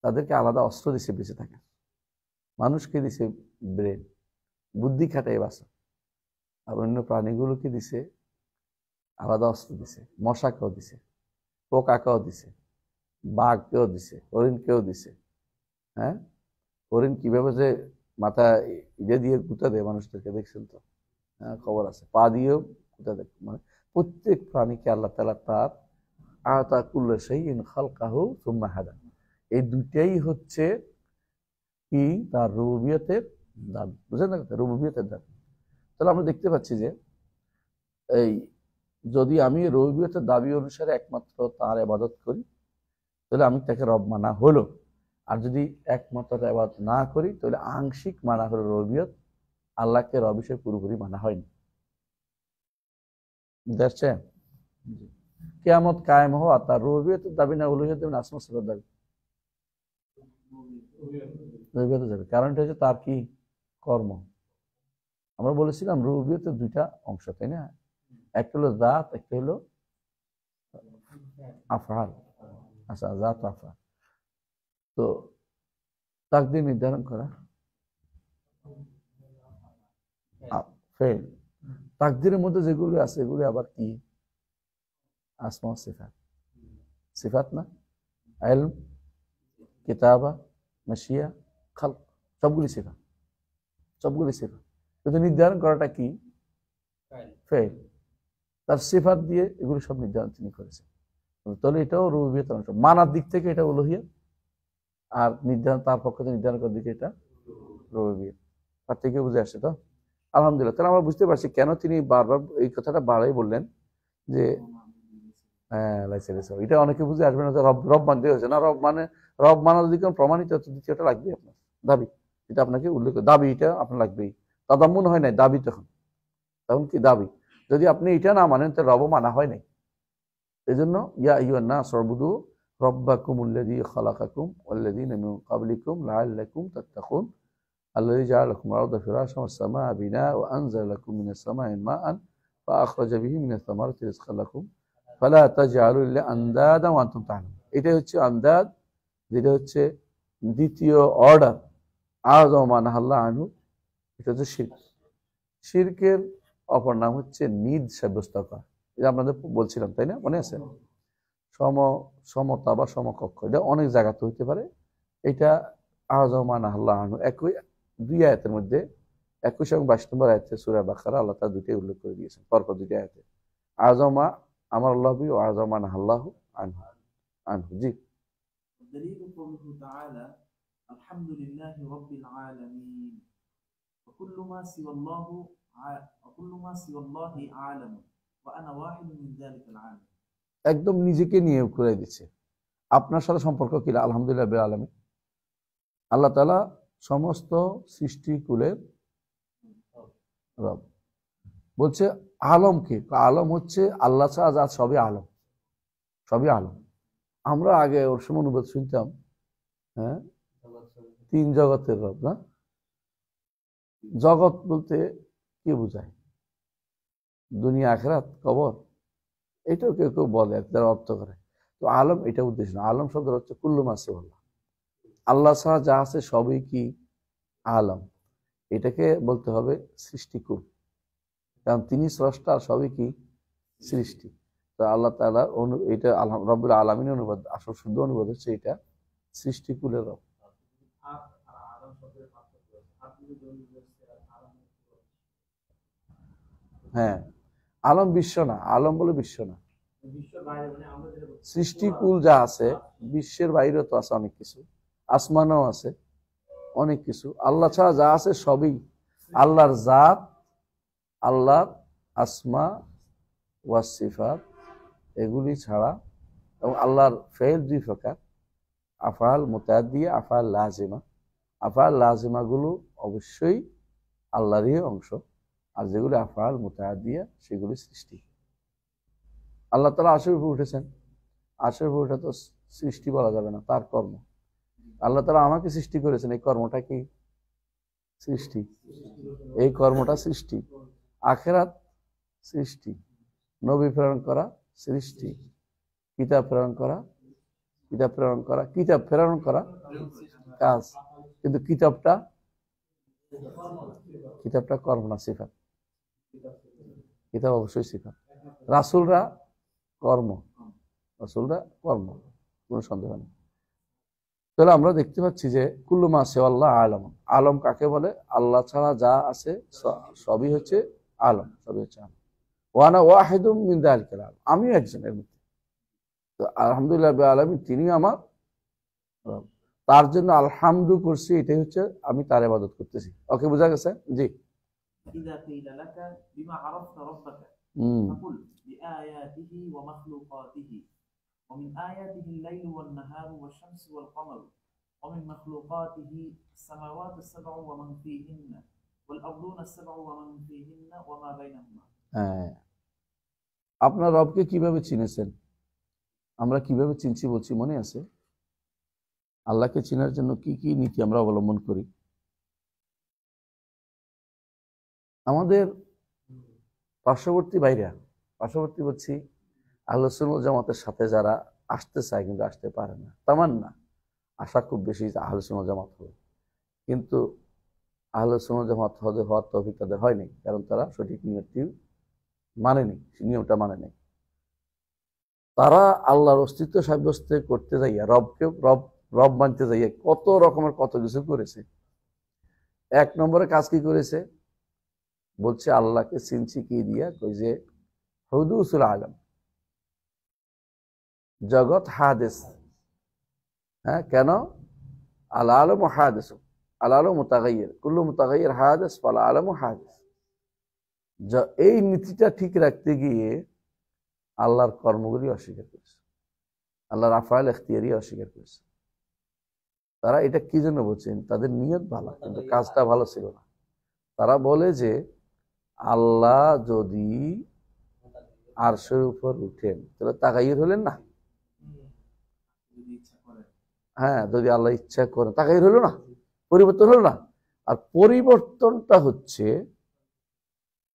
তাদেরকে আলাদা অস্ত্র দিছে বেঁচে থাকা। মানুষকে দিছে ব্রেন, বুদ্ধি খাটাই বাঁচা। আর অন্য প্রাণীগুলোকে দিছে আলাদা অস্ত্র দিছে, মশাকেও দিছে, পোকাকেও দিছে, বাঘকেও দিছে, হরিণকেও দিছে। হ্যাঁ, হরিণ কিভাবে যে মাথা ইয়ে দিয়ে গুঁতা দেয় মানুষদেরকে, দেখছেন তো? হ্যাঁ, খবর আছে। পা দিয়েও গুঁতা দেয়। মানে প্রত্যেক প্রাণীকে আল্লাহ তাআলা তার আতা কুল্লা শাইইন খালকাহু সুম্মা হাদা, এই দুইটাই হচ্ছে কি তার রুবুবিয়তের দাবি। বুঝলেন না? রুবুবিয়তের দাবি। তাহলে আমরা দেখতে পাচ্ছি যে এই যদি আমি রুবুবিয়তের দাবি অনুসারে একমাত্র তার ইবাদত করি, তাহলে আমি তাকে রব মানা হলো। আর যদি একমাত্র ইবাদত না করি, তাহলে আংশিক মানা হলো রুবুবিয়ত, আল্লাহকে রব হিসেবে পুরোপুরি মানা হয়নি। বুঝতে কিয়ামত কায়েম হওয়া তার রুবুবিয়তের দাবি না, উলুহিয়তের না, আসমা সিফাতের দাবি। রুবুবিয়তে যাবে, কারণটা হচ্ছে তার কি কর্ম। আমরা বলেছিলাম রুবুবিয়তের দুইটা অংশ, তাই না? একটা হলো জাত, একটা হলো আফআল। আচ্ছা, জাত আফআল। তো তাকদীর নির্ধারণ করা, ফেল। তাকদীরের মধ্যে যেগুলো আছে এগুলো আবার কি? আসমা সিফাত। সিফাত না? ইলম, কিতাবা, মাশিয়া, খালক, সবগুলি সিফাত, সবগুলি সিফাত। কিন্তু নির্ধারণ করাটা কি? ফেল। তার সিফাত দিয়ে এগুলো সব নির্ধারণ তিনি করেছেন। তাহলে এটাও রুবুবিয়তের অংশ। মানার দিক থেকে এটা উলুহিয়ত, আর নির্ধারণ তার পক্ষ থেকে নির্ধারণ করার দিকে এটা রুবুবিয়ত। তার থেকে বুঝে আসছে তো? আলহামদুলিল্লাহ। তাহলে আমরা বুঝতে পারছি কেন তিনি বারবার এই কথাটা বাড়াই বললেন যে হ্যাঁ, এটা অনেকে বুঝে আসবে না, রব রব মানতে হয়েছে না। রব মানা যদি কোনো প্রমাণিত হচ্ছে, দ্বিতীয়টা লাগবে আপনার দাবি, এটা আপনাকে উল্লেখ করে দাবি, এটা আপনার লাগবেই। তাদাম্মুন হয় নাই, দাবি তখন কি দাবি। যদি আপনি এটা না মানেন, তাহলে রব মানা হয় নাই। এই জন্য ইয়া আইয়ুহান নাস উবুদু রাব্বাকুমুল্লাযী খালাকাকুম ওয়াল্লাযীনা মিন ক্বাবলিকুম লাআল্লাকুম তাত্তাকুন আল্লাযী জাআলা লাকুমুল আরদা ফিরাশান ওয়াস সামাআ বিনাআ ওয়া আনজালা লাকুম মিনাস সামাই মাআন ফাআখরাজা বিহি মিনাস সামারাতি রিজকান লাকুম ফালা তাজআলু লিল্লাহি আনদাদা ওয়া আনতুম তা'লামুন। এটা হচ্ছে আন্দাদ, যেটা হচ্ছে দ্বিতীয় অর্ডার, আযম মা নাহাল্লাহু আনহু। এটা হচ্ছে শিরক। শিরকের অপর নাম হচ্ছে নিদ সাব্যস্ত করা। এটা আপনাদের বলছিলাম, তাই না? মনে আছে? সমতা বা সমকক্ষ, এটা অনেক জায়গাতে হইতে পারে। এটা আযম মা নাহাল্লাহু আনহু, একই দুই আয়াতের মধ্যে 21 এবং 22 নম্বর আয়াতে সূরা বাকারা আল্লাহ তাআলা দুইটাই উল্লেখ করে দিয়েছেন, পরপর দুইটা আয়াতে। আযমা আমার আল্লাহ বি ও আযমা নাহাল্লাহু আনহু আনহু। জি। دليل قوله تعالى الحمد لله رب العالمين وكل ما سوى الله عالم وأنا واحد من ذلك العالم। একদম নিজেকে নিয়ে করে দিচ্ছে, আপনার সাথে সম্পর্ক কি? আলহামদুলিল্লাহ রাব্বিল আলামিন। আল্লাহ তাআলা সমস্ত সৃষ্টিকুলের রব। বলছে আলম কে? আলম হচ্ছে আল্লাহ ছাড়া যা সবই আলম, সবই আলম। আমরা আগে ওর সময় অনুবাদ শুনতাম, হ্যাঁ, 3 জগতের রব না। জগৎ বলতে কি বোঝায়? দুনিয়া, আখিরাত, কবর, এটাও কেউ কেউ বলে, তারা অর্থ করে। তো আলম এটা উদ্দেশ্য না। আলম শব্দ হচ্ছে কুল্লু মা সিওয়াল্লাহ, আল্লাহ ছাড়া যা আছে সবই কি আলম। এটাকে বলতে হবে সৃষ্টিকুল, কারণ তিনি স্রষ্টা, সবই কি সৃষ্টি। তো আল্লাহ তাআলা এটা রব্বুল আলামিন অনুবাদ, আসল শুদ্ধ অনুবাদ হচ্ছে এটা সৃষ্টিকুলের রব। হ্যাঁ, আলম বিশ্ব না, আলম বলে বিশ্ব না। সৃষ্টিকুল যা আছে, বিশ্বের বাইরে তো আছে অনেক কিছু, আসমানও আছে অনেক কিছু। আল্লাহ ছাড়া যা আছে সবই আল্লাহর জাত, আল্লাহর আসমা ওয়া সিফাত, এগুলি ছাড়া। এবং আল্লাহর ফেল 2 প্রকার, আফআল মুতাআদ্দিয়া, আফআল লাজিমা। আফআল লাজিমা গুলো অবশ্যই আল্লাহরই অংশ, আর যেগুলি আফআল মুতাআদ্দিয়া সেগুলি সৃষ্টি। আল্লাহ তাআলা আরশের উপর উঠেছেন, আরশের উপর ওঠা তো সৃষ্টি বলা যাবে না, তার কর্ম। আল্লাহ তাআলা আমাকে সৃষ্টি করেছেন, এই কর্মটা কি সৃষ্টি? এই কর্মটা সৃষ্টি। আখিরাত সৃষ্টি, নবী প্রেরণ করা সৃষ্টি, কিতাব প্রেরণ করা, কিতাব প্রেরণ করা কাজ। কিন্তু কিতাবটা কর্ম না, সিফাত। কিতাব অবশ্যই সিফাত। রাসূলরা কর্ম, কোনো সন্দেহ নেই। তাহলে আমরা দেখতে পাচ্ছি যে কুল্লু মা সিওয়াল্লাহ আলম। আলম কাকে বলে? আল্লাহ ছাড়া যা আছে সবই হচ্ছে আলম, সবই হচ্ছে আলম। ওয়ানা ওয়াহিদুম মিন যালিকাল আলম, আমিও একজন এর মধ্যে। তো আলহামদুলিল্লাহ রাব্বিল আলামিন, তিনি আমার রব। তার জন্য আলহামদু করছি, এটাই হচ্ছে আমি তার ইবাদত করতেছি। ওকে, বোঝা গেছে? জি। ইযা কিলা লাকা বিমা আরাফতা রাব্বাকা ফাকুল বিআয়াতিহি ওয়া মাখলুকাতিহি ওয়া মিন আয়াতিহি আল-লাইলু ওয়ান-নাহারু ওয়াশ-শামসু ওয়াল-কমারু ওয়া মিন মাখলুকাতিহি আস-সামাওয়াতু আস-সাব'ু ওয়া মান ফীহিন্না ওয়াল-আরদুনা আস-সাব'ু ওয়া মান ফীহিন্না ওয়া মা বাইনাহুমা। হ্যাঁ, আপনার রবকে কিভাবে চিনেছেন? আমরা কিভাবে চিনছি বলছি, মনে আছে? আল্লাহকে চেনার জন্য কি কি নীতি আমরা অবলম্বন করি? আমাদের পার্শ্ববর্তী বলছি আহলে সুন্নাত ওয়াল জামাতের সাথে যারা আসতে চায় কিন্তু আসতে পারে না, তামান্না, আশা খুব বেশি যে আহলে সুন্নাত ওয়াল জামাত হবে, কিন্তু আহলে সুন্নাত ওয়াল জামাত হওয়ার তৌফিক তাদের হয়নি, কারণ তারা সঠিক নিয়মটা মানে নেই। তারা আল্লাহর অস্তিত্ব সাব্যস্ত করতে যাইয়া, রব মানতে যাইয়া কত রকমের কত কিছু করেছে। 1 নম্বরে কাজ কি করেছে? বলছে আল্লাহকে চিনছি কি দিয়া, কই যে হুদুসুল আলম, জগৎ হাদিস। হ্যাঁ, কেন? আল আলম হাদিস, আল আলম মুতাগাইয়ির, কুল্লু মুতাগাইয়ির হাদিস, ফাল আলম হাদিস। এই নীতিটা ঠিক রাখতে গিয়ে আল্লাহর কর্মগুলি অস্বীকার করেছে, আল্লাহর আফআল ইখতিয়ারি অস্বীকার করেছে। তারা এটা কি জন্য বলছেন? তাদের নিয়ত ভালো কিন্তু কাজটা ভালো ছিল না। তারা বলে যে আল্লাহ যদি আরশের উপর উঠেন তাহলে তাগাইয়ুর হলেন না। হ্যাঁ, যদি আল্লাহ ইচ্ছা করেন, তাগাইয়ুর হলো না, পরিবর্তন হলো না। আর পরিবর্তনটা হচ্ছে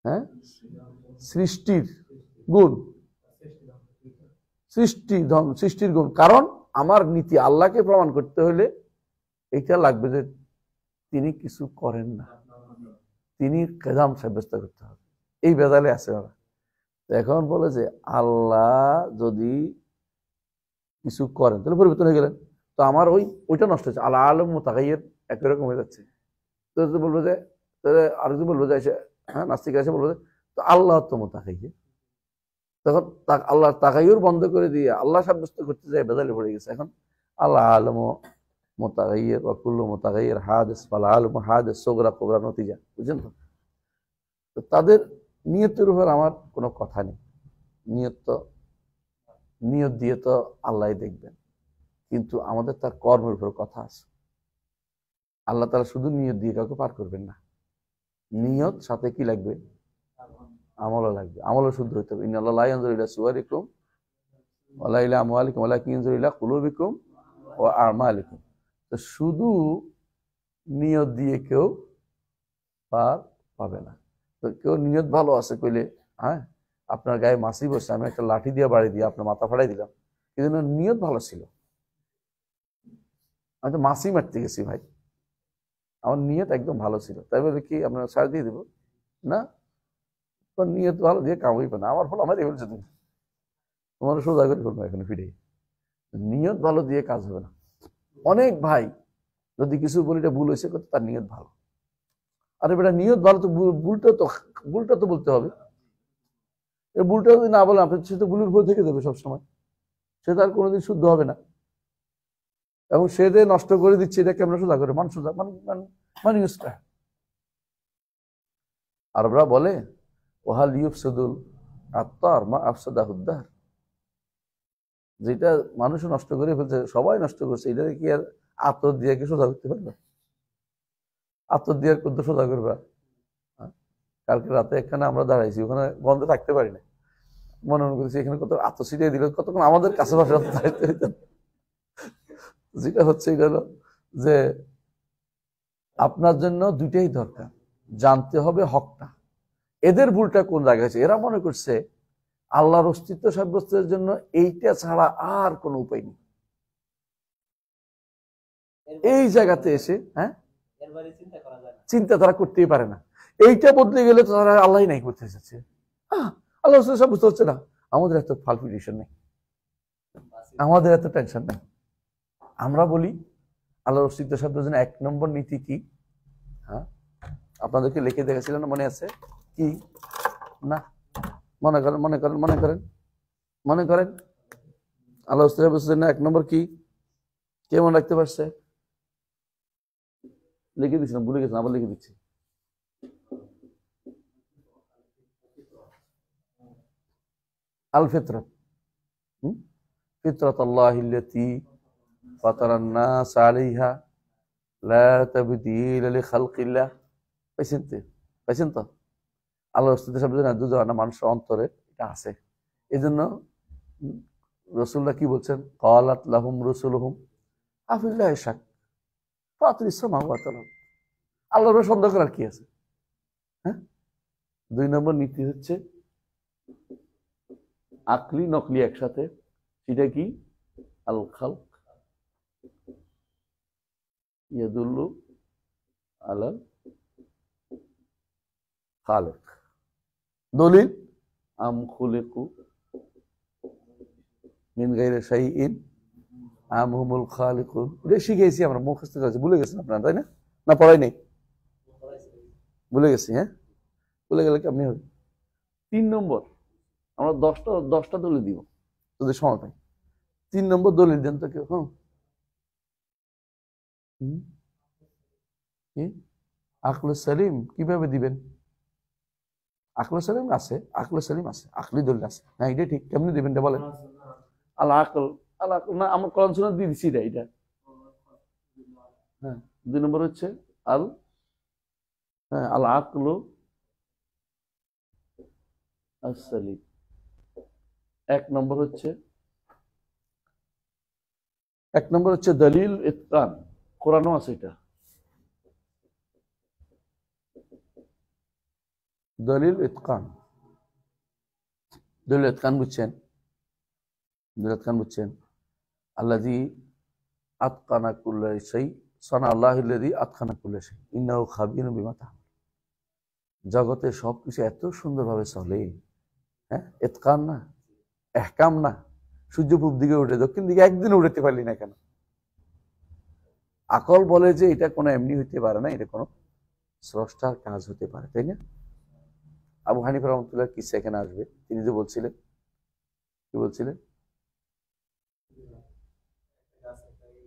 হ্যাঁ সৃষ্টির গুণ, সৃষ্টির গুণ। কারণ আমার নীতি আল্লাহকে প্রমাণ করতে হলে এটা লাগবে যে তিনি কিছু করেন না, তিনি কেদাম সাব্যস্ত করতে হবে। এই বেদালে আছে ওরা। এখন বলে যে আল্লাহ যদি কিছু করেন তাহলে পরিবর্তন হয়ে গেলেন, তো আমার ওইটা নষ্ট হচ্ছে। আল্লাহ আলম মুতাগাইয়ির একই রকম হয়ে যাচ্ছে। তো বলবো যে, আর যদি বলবো যে হ্যাঁ, নাস্তিক এসে বলবো যে তো আল্লাহ তো মুতাগাইয়ির, তখন আল্লাহ তাগাইয়ুর বন্ধ করে দিয়ে আল্লাহ সাব্যস্ত করতে যায়, বেদালে পড়ে গেছে। এখন আল্লাহ আলম মুতাগাইয়ির ওয়া কুল্লু মুতাগাইয়ির হাদিস, ফাল আলম হাদিস, সোগরা কোবরা নতিজা। বুঝছেন তো? তাদের নিয়তের উপর আমার কোনো কথা নেই। নিয়ত দিয়ে তো আল্লাহ দেখবেন, কিন্তু আমাদের তার কর্মের উপর কথা আছে। আল্লাহ তাআলা শুধু নিয়ত দিয়ে কাউকে পার করবেন না, নিয়ত সাথে কি লাগবে? আমলও লাগবে, আমলও শুদ্ধ হইতে হবে। ইন্নাল্লাহ লা ইয়ানজুরু ইলা সুওয়ারিকুম ওয়ালা ইলা আমওয়ালিকুম ওয়ালাকিন ইয়ানজুরু ইলা কুলুবিকুম ওয়া আমালিকুম। তো শুধু নিয়ত দিয়ে কেউ পার পাবে না। তো কেউ নিয়ত ভালো আছে কইলে, হ্যাঁ আপনার গায়ে মাছি বসছে, আমি একটা লাঠি দিয়ে বাড়ি দিয়ে আপনার মাথা ফাড়াই দিলাম, কিন্তু নিয়ত ভালো ছিল। আমি তো মাছি মারতে গেছি ভাই, আমার নিয়ত একদম ভালো ছিল, তাই বলে কি আমরা ছাড় দিয়ে দেবো? না, তোর নিয়ত ভালো দিয়ে কামাই পাবে না, আমার ফল আমার ফেলছে, তুমি তোমার সোজা করে ফেলবো এখন ফিরে। নিয়ত ভালো দিয়ে কাজ হবে না। অনেক ভাই যদি কিছু বলি এটা ভুল হয়েছে, তার নিয়ত ভালো। আরে বেটা নিয়ত ভালো তো ভুলটা তো বলতে হবে। ভুলটা যদি না বলে আপনার সে তো ভুলের ভুল থেকে যাবে সবসময়, সে তার কোনোদিন শুদ্ধ হবে না। এবং সে যে নষ্ট করে দিচ্ছে এটা কেমন সোজা করে মান সোজা মানুষটা। আরবরা বলে ওহাল ইউফসিদুল আত্মার মা আফসাদাহুদ্দার, যেটা মানুষ নষ্ট করে ফেলছে, সবাই নষ্ট করছে, এটা কি আর আত্মর দিয়ে কি সোজা করতে পারবে? আত্মর দিয়ে করতে সোজা করবা? কালকে রাতে এখানে আমরা দাঁড়াইছি, ওখানে গন্ধে থাকতে পারি না, মনে মনে করছি এখানে কত আত্ম ছিটিয়ে দিল, কতক্ষণ আমাদের কাছে পাশে দাঁড়াইতে হইত। যেটা হচ্ছে এটা হলো যে আপনার জন্য দুইটাই দরকার, জানতে হবে হকটা। এদের ভুলটা কোন জায়গায় আছে? এরা মনে করছে আল্লাহর অস্তিত্ব সাব্যস্তের জন্য এইটা ছাড়া আর কোনো উপায় নেই। এই জায়গাতে এসে চিন্তা তারা করতেই পারে না। এইটা বদলে গেলে তো তারা আল্লাহ নাই করতে চাচ্ছে, আল্লাহ বুঝতে হচ্ছে না। আমাদের এত ফালপিটেশন নেই, আমাদের এত টেনশন নেই। আমরা বলি আল্লাহর অস্তিত্ব সাব্যস্তের জন্য 1 নম্বর নীতি কি? হ্যাঁ, আপনাদেরকে লিখে দেখেছিলেন না, মনে আছে কি? না, মনে করেন মনে করেন মনে করেন মনে করেন আল্লাহ অস্তিত্ব সাব্যস্তের জন্য 1 নম্বর কি? কে মনে রাখতে পারছে? লিখে দিচ্ছিলাম, ভুলে গেছিলাম, আবার লিখে দিচ্ছি। আল ফিতরাত, ফিতরাতাল্লাহিল্লাতী ফাতারান নাস আলাইহা লা তাবদীলা লিখালকিল্লাহ। পাইছেন তো? আল্লাহর অস্তিত্ব সাব্যস্তের দুজনা মানুষের অন্তরে এটা আছে। এই জন্য রাসূলুল্লাহ কি বলছেন? ক্বালাত লাহুম রাসূলুহুম আফিল্লাহি শাক ফাতিরিস সামাওয়াতি ওয়াল আরদ। আল্লাহর সন্দেহ করার কি আছে? হ্যাঁ, 2 নম্বর নীতি হচ্ছে আকলি নকলি একসাথে, সেটা কি? আল খালক ইয়াদুল্লু আলাল খালেক। দলিল আম খুলিকু মিন গায়রি শাইইন আম হুমুল খালিকুন। এটা শিখেছি আমরা, মুখস্থ করেছি, ভুলে গেছেন আপনারা, তাই না? না পড়াই নেই, ভুলে গেছি। হ্যাঁ, ভুলে গেলে কেমনি হবে? 3 নম্বর আমরা 10টা দলিল দিব যদি সময় পাই। 3 নম্বর দলিল দেন তো কেউ। আকলুস সালিম কিভাবে দিবেন? আকলুস সালিম আছে, আকলুস সালিম আছে, আকলি দলিল আছে। হ্যাঁ, এটা ঠিক। কেমনি দিবেন এটা বলেন? আল্লাহ আকল, আল্লাহ না, আমার কোরআন সুন্নাহ দিয়ে দিছি এটা। হ্যাঁ, 2 নম্বর হচ্ছে আল, হ্যাঁ, আল আকলু আস-সালিম। 1 নম্বর হচ্ছে দলিল ইতকান, কোরআনও আছে এটা। দলিল ইতকান, দলিল ইতকান বুঝছেন? দলিল ইতকান বুঝছেন? আল্লাযী আতকানা কুল্লা শাই, সানা আল্লাহুল্লাযী আতকানা কুল্লা শাই ইন্নাহু খাবীরুম বিমা তা'মালুন। জগতে সবকিছু এত সুন্দরভাবে চলে। হ্যাঁ, ইতকান না, ইহকাম না। সূর্য পূব দিকে উঠে দক্ষিণ দিকে একদিন উঠতে পারলি না কেন? আকল বলে যে এটা কোনো এমনি হইতে পারে না, এটা কোনো স্রষ্টার কাজ হতে পারে, তাই না? আবু হানিফা রাহমাতুল্লাহ কিসা এখানে আসবে। তিনি যে বলছিলেন, কি বলছিলেন?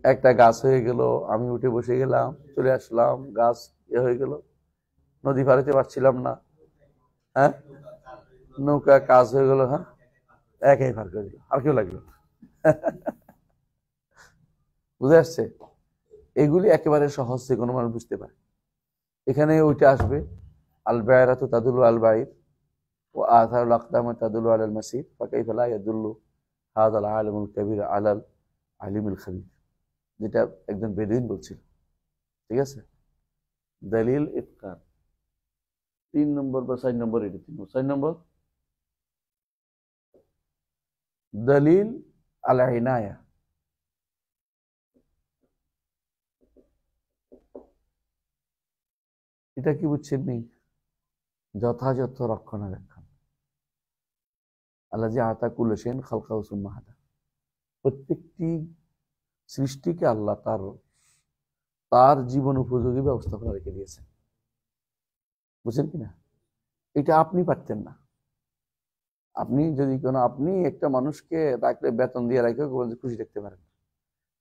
একটা গাছ হয়ে গেল, আমি উঠে বসে গেলাম, চলে আসলাম, গাছ হয়ে গেল, নদী পাড়াতে পারছিলাম না। হ্যাঁ, নৌকা কাজ হয়ে গেল। হ্যাঁ, একাই পার করে দিল, আর কেউ লাগলো। বুঝে আসছে? এগুলি একেবারে সহজ, যে কোনো মানুষ বুঝতে পারে। এখানে ওইটা আসবে আল বায়রাতু তাদুল্লু আল বাইর ও আথারুল আকদাম তাদুল্লু আলাল মাসির ফাকাইফা লা ইয়াদুল্লু হাদাল আলিমুল কবির আলাল আলিমুল খাবির, যেটা একজন বেদুইন বলছিল। ঠিক আছে, দলিল ইতকান 3 নম্বর বা 4 নম্বর, এটা 4 নম্বর। দলিল আল ইনায়া, এটা কি বুঝছেন নি? যথাযথ রক্ষণাবেক্ষণ। আল্লাহ যে আতা কুলেছেন খালকা সুম্মা হাদা, প্রত্যেকটি সৃষ্টিকে আল্লাহ তার জীবন উপযোগী ব্যবস্থাপনা রেখে দিয়েছেন। বুঝছেন কিনা? এটা আপনি পারতেন না। আপনি যদি আপনি একটা মানুষকে রাখলে বেতন দিয়ে রাখে খুশি দেখতে পারেন।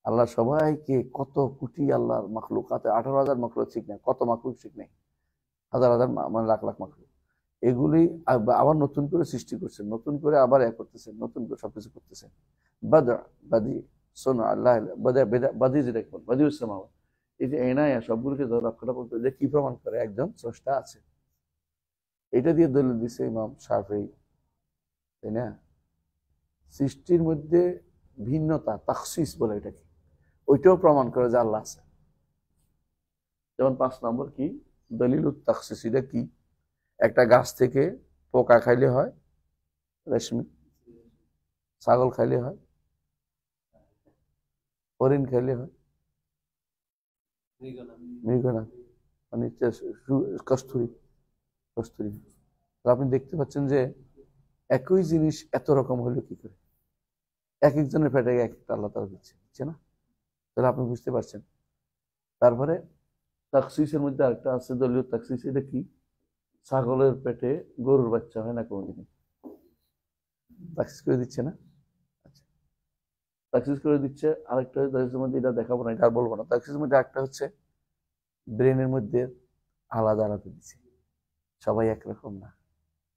আল্লাহ সবাইকে কত কোটি আল্লাহর মাখলুকাতে 18,000 মাখলুক ঠিক নেই, কত মাখলুক ঠিক নেই, হাজার হাজার মানে লাখ লাখ মাখলুক, এগুলি আবার নতুন করে সৃষ্টি করছেন, নতুন করে আবার করতেছেন, নতুন করে সবকিছু করতেছেন। বাদি শোনো আল্লাহ বাদি যেটা বাদি উসলাম, এই যে এনায়া সবগুলোকে রক্ষণা করতে যে কি প্রমাণ করে একজন স্রষ্টা আছে, এটা দিয়ে দলিল দিছে ইমাম শাফিঈ, তাই না? সৃষ্টির মধ্যে ভিন্নতা, তাখসিস বলে এটাকে, ওইটাও প্রমাণ করে যে আল্লাহ আছে। যেমন 5 নম্বর কি দলিলুত তাখসিস, এটা কি? একটা গাছ থেকে পোকা খাইলে হয় রেশমি, ছাগল খাইলে হয়, হরিণ খাইলে হয় মৃগনা, মানে কস্তুরী কস্তুরী। আপনি দেখতে পাচ্ছেন যে একই জিনিস এত রকম হলো কি করে? এক একজনের পেটে এক একটা আল্লাহ তাআলা দিচ্ছে না? তাহলে আপনি বুঝতে পারছেন। তারপরে তাখসিসের মধ্যে আরেকটা আছে দলীয় তাখসিস, এটা কি? ছাগলের পেটে গরুর বাচ্চা হয় না কোনোদিনই, তাখসিস করে দিচ্ছে না? আচ্ছা, তাখসিস করে দিচ্ছে। আরেকটা তাখসিসের মধ্যে, এটা দেখাবো না, এটা আর বলবো না। তাখসিসের মধ্যে একটা হচ্ছে ব্রেনের মধ্যে আলাদা আলাদা দিচ্ছে, সবাই একরকম না,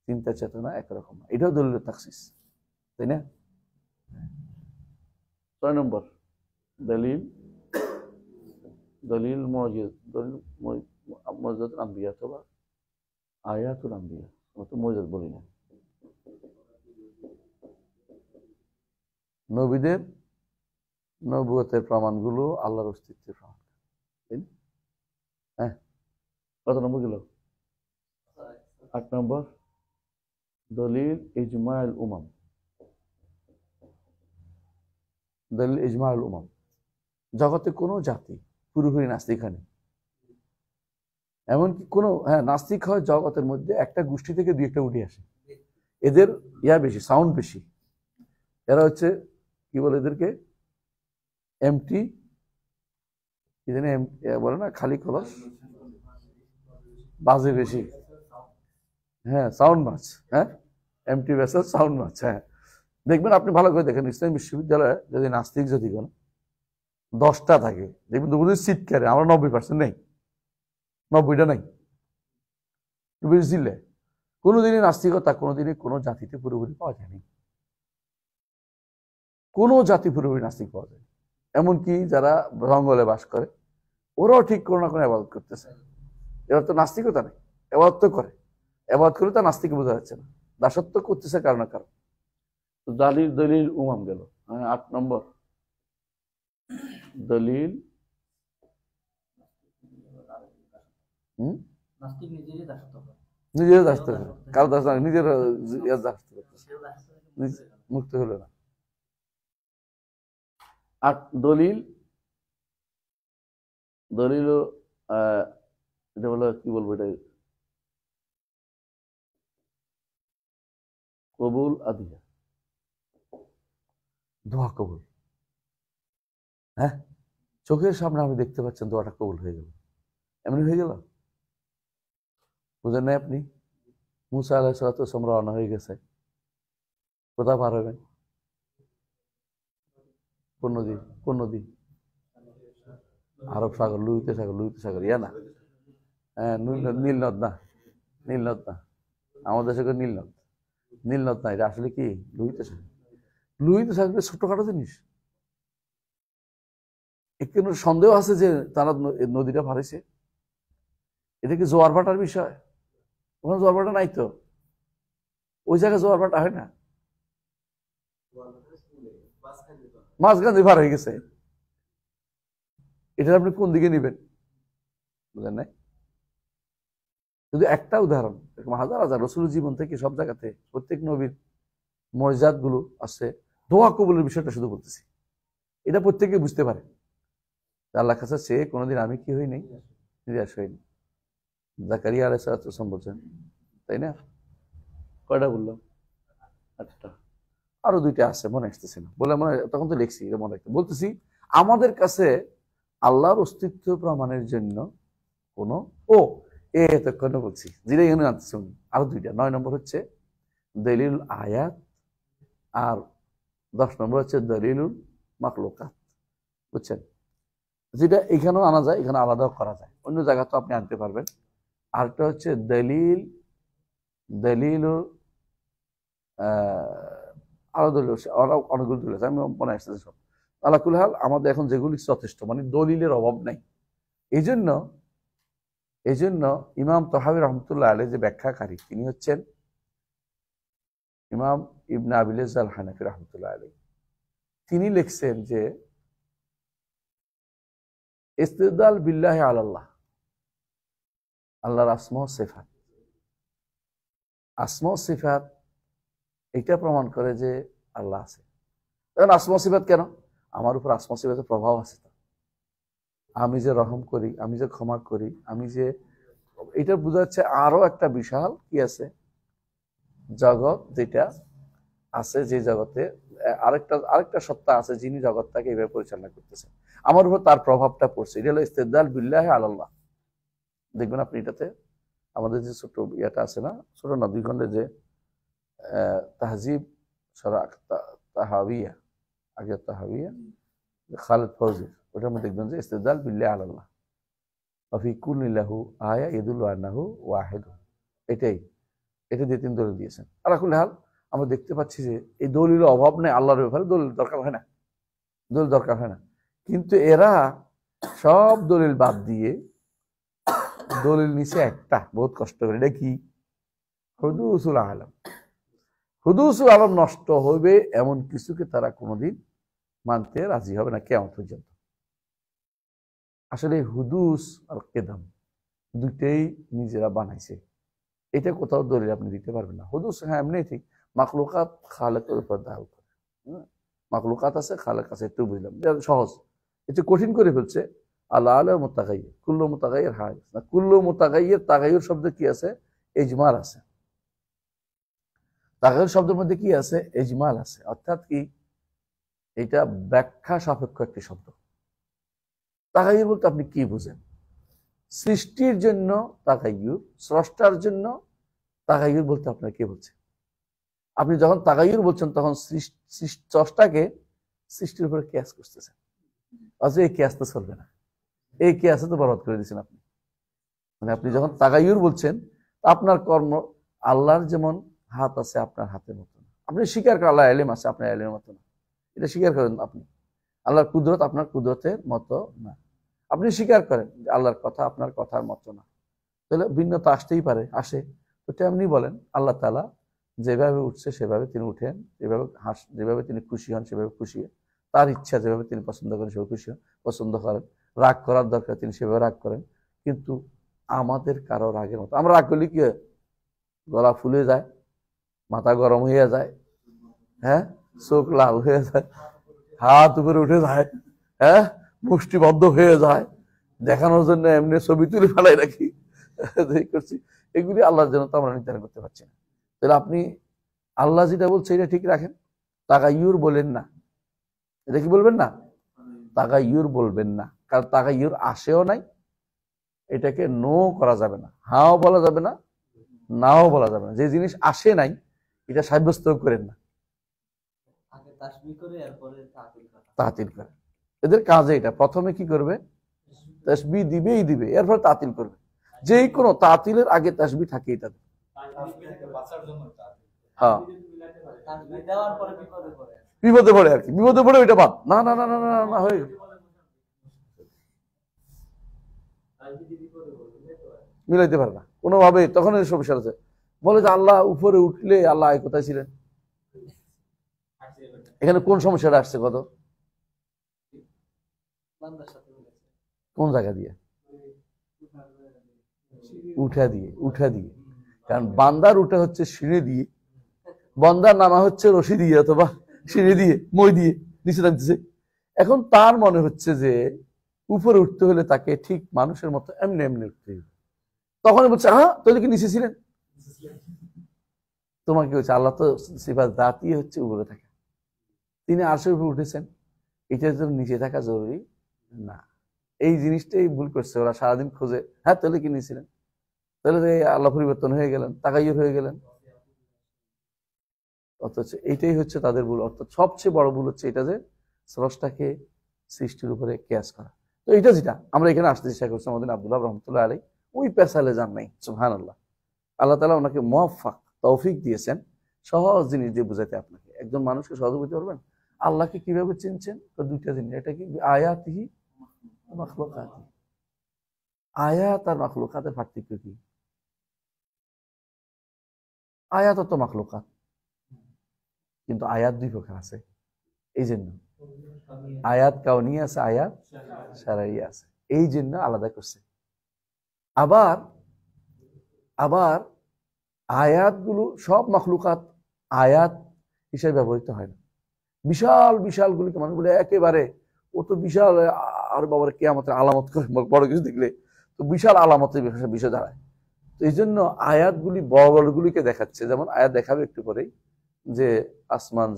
চিন্তা চেতনা একরকম না, এটাও দলীয় তাখসিস, তাই না? 6 নম্বর দলিল দলিল মুজিজ, দলিল মুজিজাতুল আম্বিয়া অথবা আয়াতুল আম্বিয়া, আমরা তো মুজিজ বলি না। নবীদের নবুয়তের প্রমাণগুলো আল্লাহর অস্তিত্বের প্রমাণ, তাই না? হ্যাঁ, কত নম্বর গেল? 8 নম্বর দলিল ইজমাউল উমাম, দলিল ইজমাউল উমাম, জগতে কোনো জাতি পুরোপুরি নাস্তিক হয়নি। এমনকি কোনো নাস্তিক হয় জগতের মধ্যে একটা গোষ্ঠী থেকে 2-1টা উঠে আসে, এদের বেশি, সাউন্ড বেশি। এরা হচ্ছে কি বলে এদেরকে? এমটি, কি জানি বলে না, খালি খলস, বাজে বেশি। হ্যাঁ, সাউন্ড মাছ। হ্যাঁ, এমটি ভেসেল সাউন্ড মাছ। হ্যাঁ, দেখবেন আপনি ভালো করে দেখেন, ইসলামী বিশ্ববিদ্যালয়ে যদি নাস্তিক যদি কোনো 10টা থাকে, দেখবেন দুপুরে সিট কেড়ে, আমরা 90% নেই, 90টা নাই। বুঝছিলে, কোনোদিনই নাস্তিকতা কোনোদিনই কোনো জাতিতে পুরোপুরি পাওয়া যায়নি, কোনো জাতি পুরোপুরি নাস্তিক পাওয়া যায়। এমনকি যারা জঙ্গলে বাস করে, ওরাও ঠিক কোনো না কোনো আবাদত করতেছে, এবার তো নাস্তিকতা নেই, আবাদত তো করে, আবাদত করে তা নাস্তিক বোঝা যাচ্ছে না, দাসত্ব করতেছে কারণ না কারণ। তো দলিল দলিল উমাম গেল। 8 নম্বর দলিল নিজের দাসত্ব করে, কারো দাস নিজের দাসত্ব করতেছে, মুক্ত হলো না। 8 দলিল দলিল এটা বলো কি বলবো, এটা কবুল আদিয়া, দোয়া কবুল। হ্যাঁ, চোখের সামনে আপনি দেখতে পাচ্ছেন দোয়াটা কবুল হয়ে গেল, এমনি হয়ে গেল, বুঝেন নাই আপনি? মুসা আলাইহিস সালাম রওনা হয়ে গেছে, কোথায় পার হবেন? কোন নদী? আরব সাগর, লুহিত সাগর, ইয়া না? হ্যাঁ, নীল নদ না, নীল নদ না, আমাদের দেশে নীল নদ না, এটা আসলে কি লোহিত সাগর। লোহিত সাগরের ছোটখাটো জিনিস, একটু সন্দেহ আছে যে তারা নদীটা ভারিছে, এটা কি জোয়ার ভাটার বিষয়? ওখানে জোয়ার ভাটা নাই তো, ওই জায়গায় জোয়ার ভাটা হয় না। মাঝখান দিয়ে পার হয়ে গেছে, এটা আপনি কোন দিকে নিবেন? বুঝলেন না? শুধু একটা উদাহরণ, এরকম হাজার হাজার রসুলের জীবন থেকে সব জায়গাতে প্রত্যেক নবীর মর্যাদ গুলো আছে। দোয়া কবুলের বিষয়টা শুধু বলতেছি, এটা প্রত্যেকে বুঝতে পারে। আল্লাহর কাছে সে কোনোদিন আমি কি হইনি, নিরাশ হইনি। জাকারিয়া আলাইহিস সালাম বলছেন, তাই না? কয়টা বললাম? 8টা। আরো 2টা আছে, মনে আসতেছে না বলে, মনে তখন তো লিখছি, এটা মনে রাখতে বলতেছি। আমাদের কাছে আল্লাহর অস্তিত্ব প্রমাণের জন্য কোন এতক্ষণ বলছি, যেটা এখানে আনতেছি। আরো 2টা, 9 নম্বর হচ্ছে দলিল আয়াত, আর 10 নম্বর হচ্ছে দলিলুল মাখলুকাত। বুঝছেন? যেটা এখানেও আনা যায়, এখানে আলাদাও করা যায়, অন্য জায়গা তো আপনি আনতে পারবেন। আরেকটা হচ্ছে দলিল আরো দলিল, অনেকগুলো দলিল আছে, আমি মনে আসতেছে সব। আলাকুল হাল আমাদের এখন যেগুলি যথেষ্ট, মানে দলিলের অভাব নাই। এই জন্য ইমাম তহাবী রহমতুল্লাহ আলাইহি যে ব্যাখ্যাকারী, তিনি হচ্ছেন ইমাম ইবনে আবিল ইজ্জ আল হানাফি রহমতুল্লাহ আলাইহি। তিনি লিখছেন যে ইস্তিদলাল বিল্লাহি আলাল্লাহ, আল্লাহর আসমা ও সিফাত, আসমা ও সিফাত এটা প্রমাণ করে যে আল্লাহ আছে। এখন আসমা ও সিফাত কেন? আমার উপর আসমা ও সিফাতের প্রভাব আছে। আমি যে রহম করি, আমি যে ক্ষমা করি, আমি যে, এটা বোঝাচ্ছে আরো একটা বিশাল কি আছে, জগৎ যেটা আছে, যে জগতে আরেকটা সত্তা আছে যিনি জগৎটাকে এইভাবে পরিচালনা করতেছেন, আমার উপর তার প্রভাবটা পড়ছে। এটা হলো ইস্তিদলাল বিল্লাহি আলাল্লাহ। দেখবেন আপনি এটাতে আমাদের যে ছোট ইয়েটা আছে না, ছোট না, 2 খণ্ডে যে তাহজিব শরাক তাহাবিয়া, আগে তাহাবিয়া খালেদ ফৌজির, ওটার মধ্যে দেখবেন যে ইস্তিদলাল বিল্লাহি আলাল্লাহ ওয়াফি কুল্লি লাহু আয়া ইয়াদুল্লু আন্নাহু ওয়াহিদ। এটা দিয়ে 3 দলিল দিয়েছেন। আলাকুল হাল আমরা দেখতে পাচ্ছি যে এই দলিলের অভাব নেই, আল্লাহর ব্যাপারে দলিল দরকার হয় না, দলিল দরকার হয় না। কিন্তু এরা সব দলিল বাদ দিয়ে দলিল নিচে একটা, বহুত কষ্ট করে, এটা কি? হুদুসুল আলম। হুদুসুল আলম নষ্ট হবে এমন কিছুকে তারা কোনোদিন মানতে রাজি হবে না কিয়ামত পর্যন্ত। আসলে হুদুস আর কেদাম দুইটাই নিজেরা বানাইছে, এটা কোথাও দলিল আপনি দিতে পারবেন না। হুদুস হ্যাঁ এমনি ঠিক, মাখলুকাত খালেকের উপর দাও করে, মাখলুকাত আছে, খালেক আছে, একটু বুঝলাম, সহজ। একটু কঠিন করে ফেলছে। আল্লাহ আল্লাহ মুতাগাইয়্যির, কুল্লু মুতাগাইয়্যির হাদিস না, কুল্লু মুতাগাইয়্যির তাগাইয়ুর শব্দে কি আছে? ইজমাল আছে। তাগাইয়ুর শব্দের মধ্যে কি আছে? ইজমাল আছে। অর্থাৎ কি, এটা ব্যাখ্যা সাপেক্ষ একটি শব্দ। তাগাইয়ুর বলতে আপনি কি বুঝেন? সৃষ্টির জন্য তাগাইয়ুর, স্রষ্টার জন্য তাগাইয়ুর বলতে আপনার কি বলছে? আপনি যখন তাগাইয়ুর বলছেন তখন স্রষ্টাকে সৃষ্টির উপরে কিয়াস করতেছেন। অথচ এই কিয়াস তো চলবে না, এই কিয়াসে তো বরবাদ করে দিয়েছেন আপনি। মানে আপনি যখন তাগাইয়ুর বলছেন, আপনার কর্ম, আল্লাহর যেমন হাত আছে আপনার হাতের মতো না। আপনি স্বীকার করেন আল্লাহ এলেম আছে, আপনার এলেমের মতো না, এটা স্বীকার করেন আপনি। আল্লাহর কুদরত আপনার কুদরতের মতো না, আপনি স্বীকার করেন যে আল্লাহর কথা আপনার কথার মতো না। তাহলে ভিন্নতা আসতেই পারে, আসে। তো তেমনি বলেন আল্লাহ তাআলা যেভাবে উঠছে সেভাবে তিনি উঠেন, যেভাবে তিনি খুশি হন সেভাবে খুশি হন, তার ইচ্ছা যেভাবে তিনি পছন্দ করেন সেভাবে খুশি হন, পছন্দ করেন। রাগ করার দরকার তিনি সেভাবে রাগ করেন। কিন্তু আমাদের কারো রাগের মতো, আমরা রাগ করলে কি হয়? গলা ফুলে যায়, মাথা গরম হয়ে যায়, হ্যাঁ, চোখ লাল হয়ে যায়, হাত উপরে উঠে যায়, হ্যাঁ, মুষ্টিবদ্ধ হয়ে যায়, দেখানোর জন্য এমনি ছবি তুলে ফেলাই রাখি করছি। এগুলি আল্লাহর জন্য তো আমরা নির্ধারণ করতে পারছি না। তাহলে আপনি আল্লাহ যেটা বলছে এটা ঠিক রাখেন, তাগাইয়ুর বলেন না। এটা কি বলবেন না? তাগাইয়ুর বলবেন না, কারণ তাগাইয়ুর আসেও নাই, এটাকে নো করা যাবে না, হাও বলা যাবে না, নাও বলা যাবে না। যে জিনিস আসে নাই এটা সাব্যস্ত করেন না, তাতিল করে। এদের কাজে এটা, প্রথমে কি করবে? তাসবিহ দিবে, এরপর তাতিল করবে। যে কোনো তাতিলের আগে তাসবিহ থাকে এটা। হ্যাঁ, বিপদে পড়ে আর কি, বিপদে পড়ে ওইটা বাদ না না না না না না হয়ে মিলাইতে পারে না কোনোভাবে, তখন এর সমস্যা আছে। বলে যে আল্লাহ উপরে উঠলে আল্লাহ কোথায় ছিলেন? এখানে কোন সমস্যাটা আসছে? কত কোন জায়গা দিয়ে? উঠা দিয়ে। কারণ বান্দার উঠা হচ্ছে সিঁড়ি দিয়ে, বান্দার নামা হচ্ছে রশি দিয়ে অথবা সিঁড়ি দিয়ে, মই দিয়ে নিচে নামতেছে। এখন তার মনে হচ্ছে যে উপরে উঠতে হলে তাকে ঠিক মানুষের মতো এমনি এমনি উঠতে হবে। তখন বলছে, হ্যাঁ তাহলে কি নিচে ছিলেন? তোমাকে হচ্ছে আল্লাহ তো সিফাত জাতি হচ্ছে উপরে থাকা, তিনি আরশের উপরে উঠেছেন, এটার জন্য নিচে থাকা জরুরি না। এই জিনিসটাই ভুল করছে ওরা, সারাদিন খোঁজে, হ্যাঁ তাহলে কি নিয়েছিলেন, তাহলে আল্লাহ পরিবর্তন হয়ে গেলেন, তাকাইয়ুর হয়ে গেলেন। অথচ এইটাই হচ্ছে তাদের ভুল। অর্থাৎ সবচেয়ে বড় ভুল হচ্ছে এটা যে স্রষ্টাকে সৃষ্টির উপরে কেয়াস করা। তো এইটা যেটা আমরা এখানে আসতে চেষ্টা করছি, আমাদের আব্দুল্লাহ রহমতুল্লাহ আলী ওই পেশালে যান নাই। সুবহানাল্লাহ, আল্লাহ তাআলা ওনাকে মুওয়াফফাক তৌফিক দিয়েছেন সহজ জিনিস দিয়ে বুঝাইতে। আপনাকে একজন মানুষকে সহজ বুঝতে পারবেন আল্লাহকে কিভাবে চিনছেন? তো দুইটা জিনিস, এটা কি আয়াতিহি মাখলুকাতি। আয়াত আর মাখলুকাতের পার্থক্য কি? আয়াত তো মাখলুকাত, কিন্তু আয়াত দুই প্রকার আছে। এই জন্য আয়াত কাউনি আছে, আয়াত শারঈ আছে, এই জন্য আলাদা করছে। আবার আবার আয়াতগুলো সব মাখলুকাত আয়াত হিসেবে ব্যবহৃত হয় না। বিশাল বিশাল গুলিকে মানুষ বলে একেবারে ও তো বিশাল, আর বাবার কিয়ামতের আলামত করে, বড় কিছু দেখলে তো বিশাল আলামতের বিষয় দাঁড়ায়। তো এই জন্য আয়াতগুলি বড় বড়গুলিকে দেখাচ্ছে। যেমন আয়াত দেখাবে একটু পরেই যে আসমান,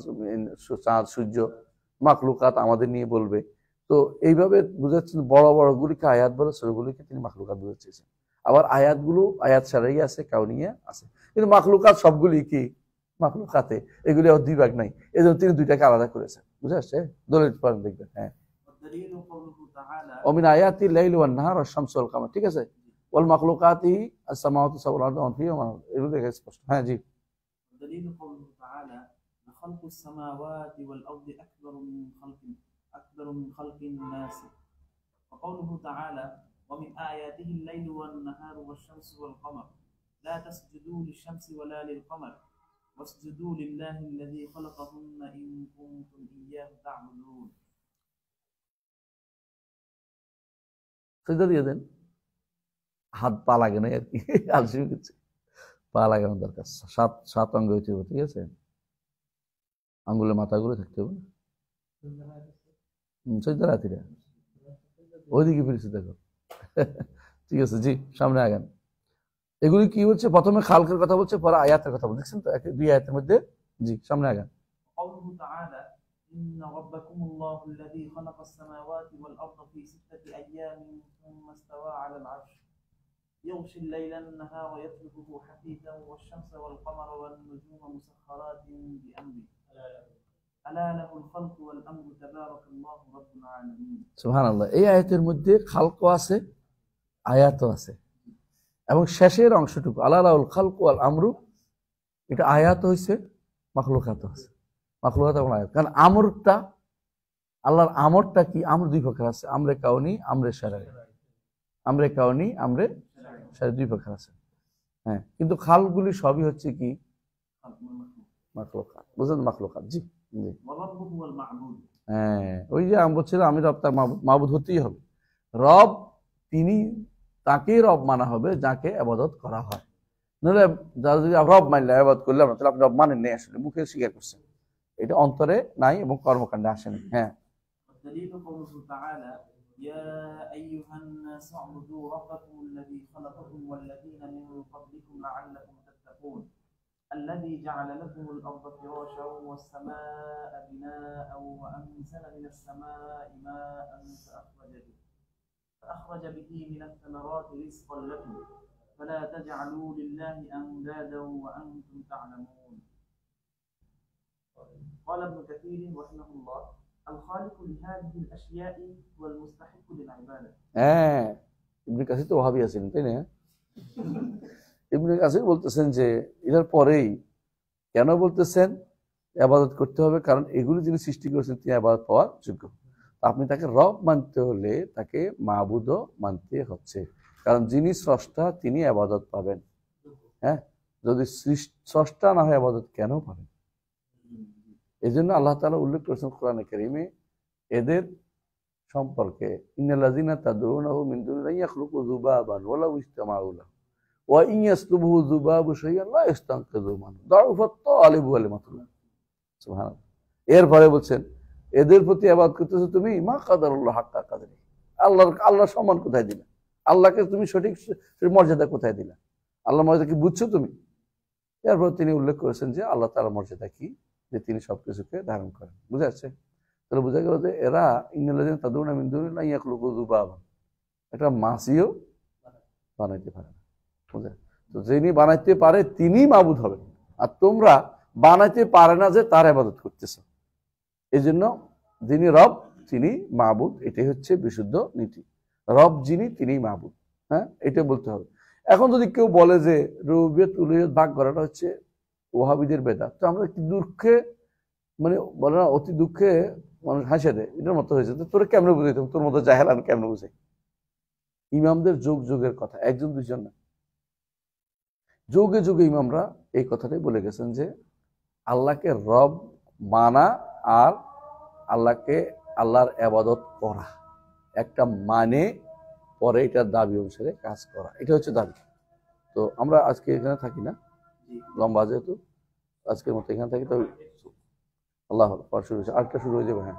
চাঁদ, সূর্য, মাখলুকাত আমাদের নিয়ে বলবে। তো এইভাবে বুঝাচ্ছেন বড় বড় গুলিকে আয়াত বলে, ছোটগুলিকে তিনি মাখলুকাত বুঝাচ্ছেন। আবার আয়াতগুলো আয়াত শারঈ আছে, কাউনিয়া আছে, কিন্তু মাখলুকাত সবগুলি কি মাখলুকাতে, এগুলি আর দুই ভাগ নাই, এই জন্য তিনি দুইটাকে আলাদা করেছেন। বুঝে আসছে? দলিল পড়েন দেখবেন। হ্যাঁ, ওমিন আয়াতি লাইল ওয়ান নাহার ওয়াশ শামসু ওয়াল কামার, ঠিক আছে, ওয়াল মাখলুকাতি আস-সামাওয়াতু সাব'উল আরদু ওয়া ফিহা, এগুলো দেখে স্পষ্ট। হ্যাঁ জি। دليل قوله تعالى لخلق السماوات والأرض أكبر من خلق الناس، وقوله تعالى ومن آياته الليل والنهار والشمس والقمر لا تسجدوا للشمس ولا للقمر واسجدوا لله الذي خلقهن إن كنتم إياه تعبدون। সিজদা দিয়ে দেন, হাত পা লাগে না আর কি, আলসি হচ্ছে, পা লাগানো দরকার। সাত অঙ্গ হইতে হবে, ঠিক আছে, আঙ্গুলের মাথাগুলো থাকতে হবে না। সিজদা রাতিরা ওইদিকে ফিরেছে দেখো। ঠিক আছে জি, সামনে আগান। এগুলি কি হচ্ছে? প্রথমে খালকের কথা বলছে, পরে আয়াতের কথা বলছে, দেখছেন তো দুই আয়াতের মধ্যে। জি, সামনে আগান। قوله تعالى إن ربكم الله الذي خلق السماوات والأرض في 6 أيام ثم استوى على العرش يغشي الليل النهار يطلبه حثيثا والشمس والقمر والنجوم مسخرات بأمره ألا له الخلق والأمر تبارك الله رب العالمين। সুবহানাল্লাহ, এই আয়াতের মধ্যে খালকও আছে, আয়াতও আছে, এবং শেষের অংশটুকু আলা লাহুল খালকু ওয়াল আমরু, এটা আয়াত হইছে, মাখলুকাত আছে, মাখলুকাত এবং আয়াত। কারণ আমরটা, আল্লাহর আমরটা কি? আমর দুই প্রকার আছে, আমরে কাউনি, আমরে শারঈ। আমরে কাউনি, আমরে শারঈ দুই প্রকার আছে। হ্যাঁ, কিন্তু খালগুলি সবই হচ্ছে কি মাখলুকাত। বুঝলেন? মাখলুকাত। জি জি। হ্যাঁ, ওই যে আমি বলছিলাম, আমি রব, তার মাবুদ হতেই হবে। রব তিনি, তাকেই রব মানা হবে যাকে ইবাদত করা হয়। নাহলে যারা যদি রব মানলে ইবাদত করলাম না, তাহলে আপনি রব মানেন নাই, আসলে মুখে স্বীকার করছেন, এটা অন্তরে নাই এবং কর্মকাণ্ডে আসেনি। হ্যাঁ, دليل قوله تعالى يا أيها الناس اعبدوا ربكم الذي خلقكم والذين من قبلكم لعلكم تتقون الذي جعل لكم الأرض فراشا والسماء بناء وأنزل من السماء ماء فأخرج به من الثمرات رزقا لكم فلا تجعلوا لله أندادا وأنتم تعلمون। قال ابن كثير رحمه الله الخالق لهذه الأشياء والمستحق للعبادة। হ্যাঁ, ইবনে কাসির তো ওহাবি আছেন, তাই না? ইবনে কাসির বলতেছেন যে এটার পরেই কেন বলতেছেন ইবাদত করতে হবে, কারণ এগুলি যিনি সৃষ্টি করেছেন তিনি ইবাদত পাওয়ার যোগ্য। আপনি তাকে রব মানতে হলে তাকে মাবুদও মানতে হচ্ছে, কারণ যিনি স্রষ্টা তিনি ইবাদত পাবেন। হ্যাঁ, যদি স্রষ্টা না হয় ইবাদত কেন পাবেন? এই জন্য আল্লাহ তাআলা উল্লেখ করেছেন কোরআনে কারীমে, এদের সম্পর্কে ইন্নাল্লাযিনা তাদউনাহু মিন দুনিহি লা ইয়াখলুকু যুবাবান ওয়ালাউ ইজতামাউ লাহু ওয়া ইন ইয়াসলুবহু যুবাবু শাইআন লা ইস্তানকিযু মিনহু দাউফাত তালিবু ওয়াল মাতলুব। সুবহানাল্লাহ। এরপরে বলছেন এদের প্রতি ইবাদত করতেছো তুমি, মা কাদারুল্লাহ হাক্কা কাদরি, আল্লাহর সম্মান কোথায় দিলা? আল্লাহকে তুমি সঠিক মর্যাদা কোথায় দিলা? আল্লাহর মর্যাদা কি বুঝছো তুমি? এরপর তিনি উল্লেখ করেছেন যে আল্লাহ তাআলার মর্যাদা কি, যে তিনি সবকিছুকে ধারণ করেন। বুঝা যাচ্ছে? তাহলে বোঝা গেল যে এরা ইন্নাল্লাযিনা তাদউনা মিন দুনিহি লা ইয়াখলুকু যুবাবান, একটা মাছিও বানাইতে পারে না। বুঝা? তো যিনি বানাইতে পারে তিনি মাবুদ হবেন, আর তোমরা বানাইতে পারে না যে তার ইবাদত করতেছো। এই জন্য যিনি রব তিনি মাবুদ, এটাই হচ্ছে বিশুদ্ধ নীতি। রব যিনি তিনি মাবুদ। হ্যাঁ, এটা বলতে হবে। এখন যদি কেউ বলে যে রুবিয়ত উলুহিয়ত ভাগ করাটা হচ্ছে ওয়াহাবিদের বেদাত, তো আমরা কি দুঃখে, মানে বলে না অতি দুঃখে মানুষ হাসে দেয়, এটার মতো হয়েছে। তো তোরা কেমনে বুঝাইতাম, তোর মতো জাহেল আমি কেমনে বুঝাই? ইমামদের যুগ যুগের কথা, একজন দুইজন না, যুগে যুগে ইমামরা এই কথাটাই বলে গেছেন যে আল্লাহকে রব মানা আর আল্লাহর ইবাদত করা একটা, মানে পরে এটার দাবি অনুসারে কাজ করা, এটা হচ্ছে দাবি। তো আমরা আজকে এখানে থাকি না, লম্বা যেহেতু, আজকের মতো এখানে থাকি। তবে আল্লাহ শুরু হয়েছে, আরেকটা শুরু হয়ে যাবে। হ্যাঁ।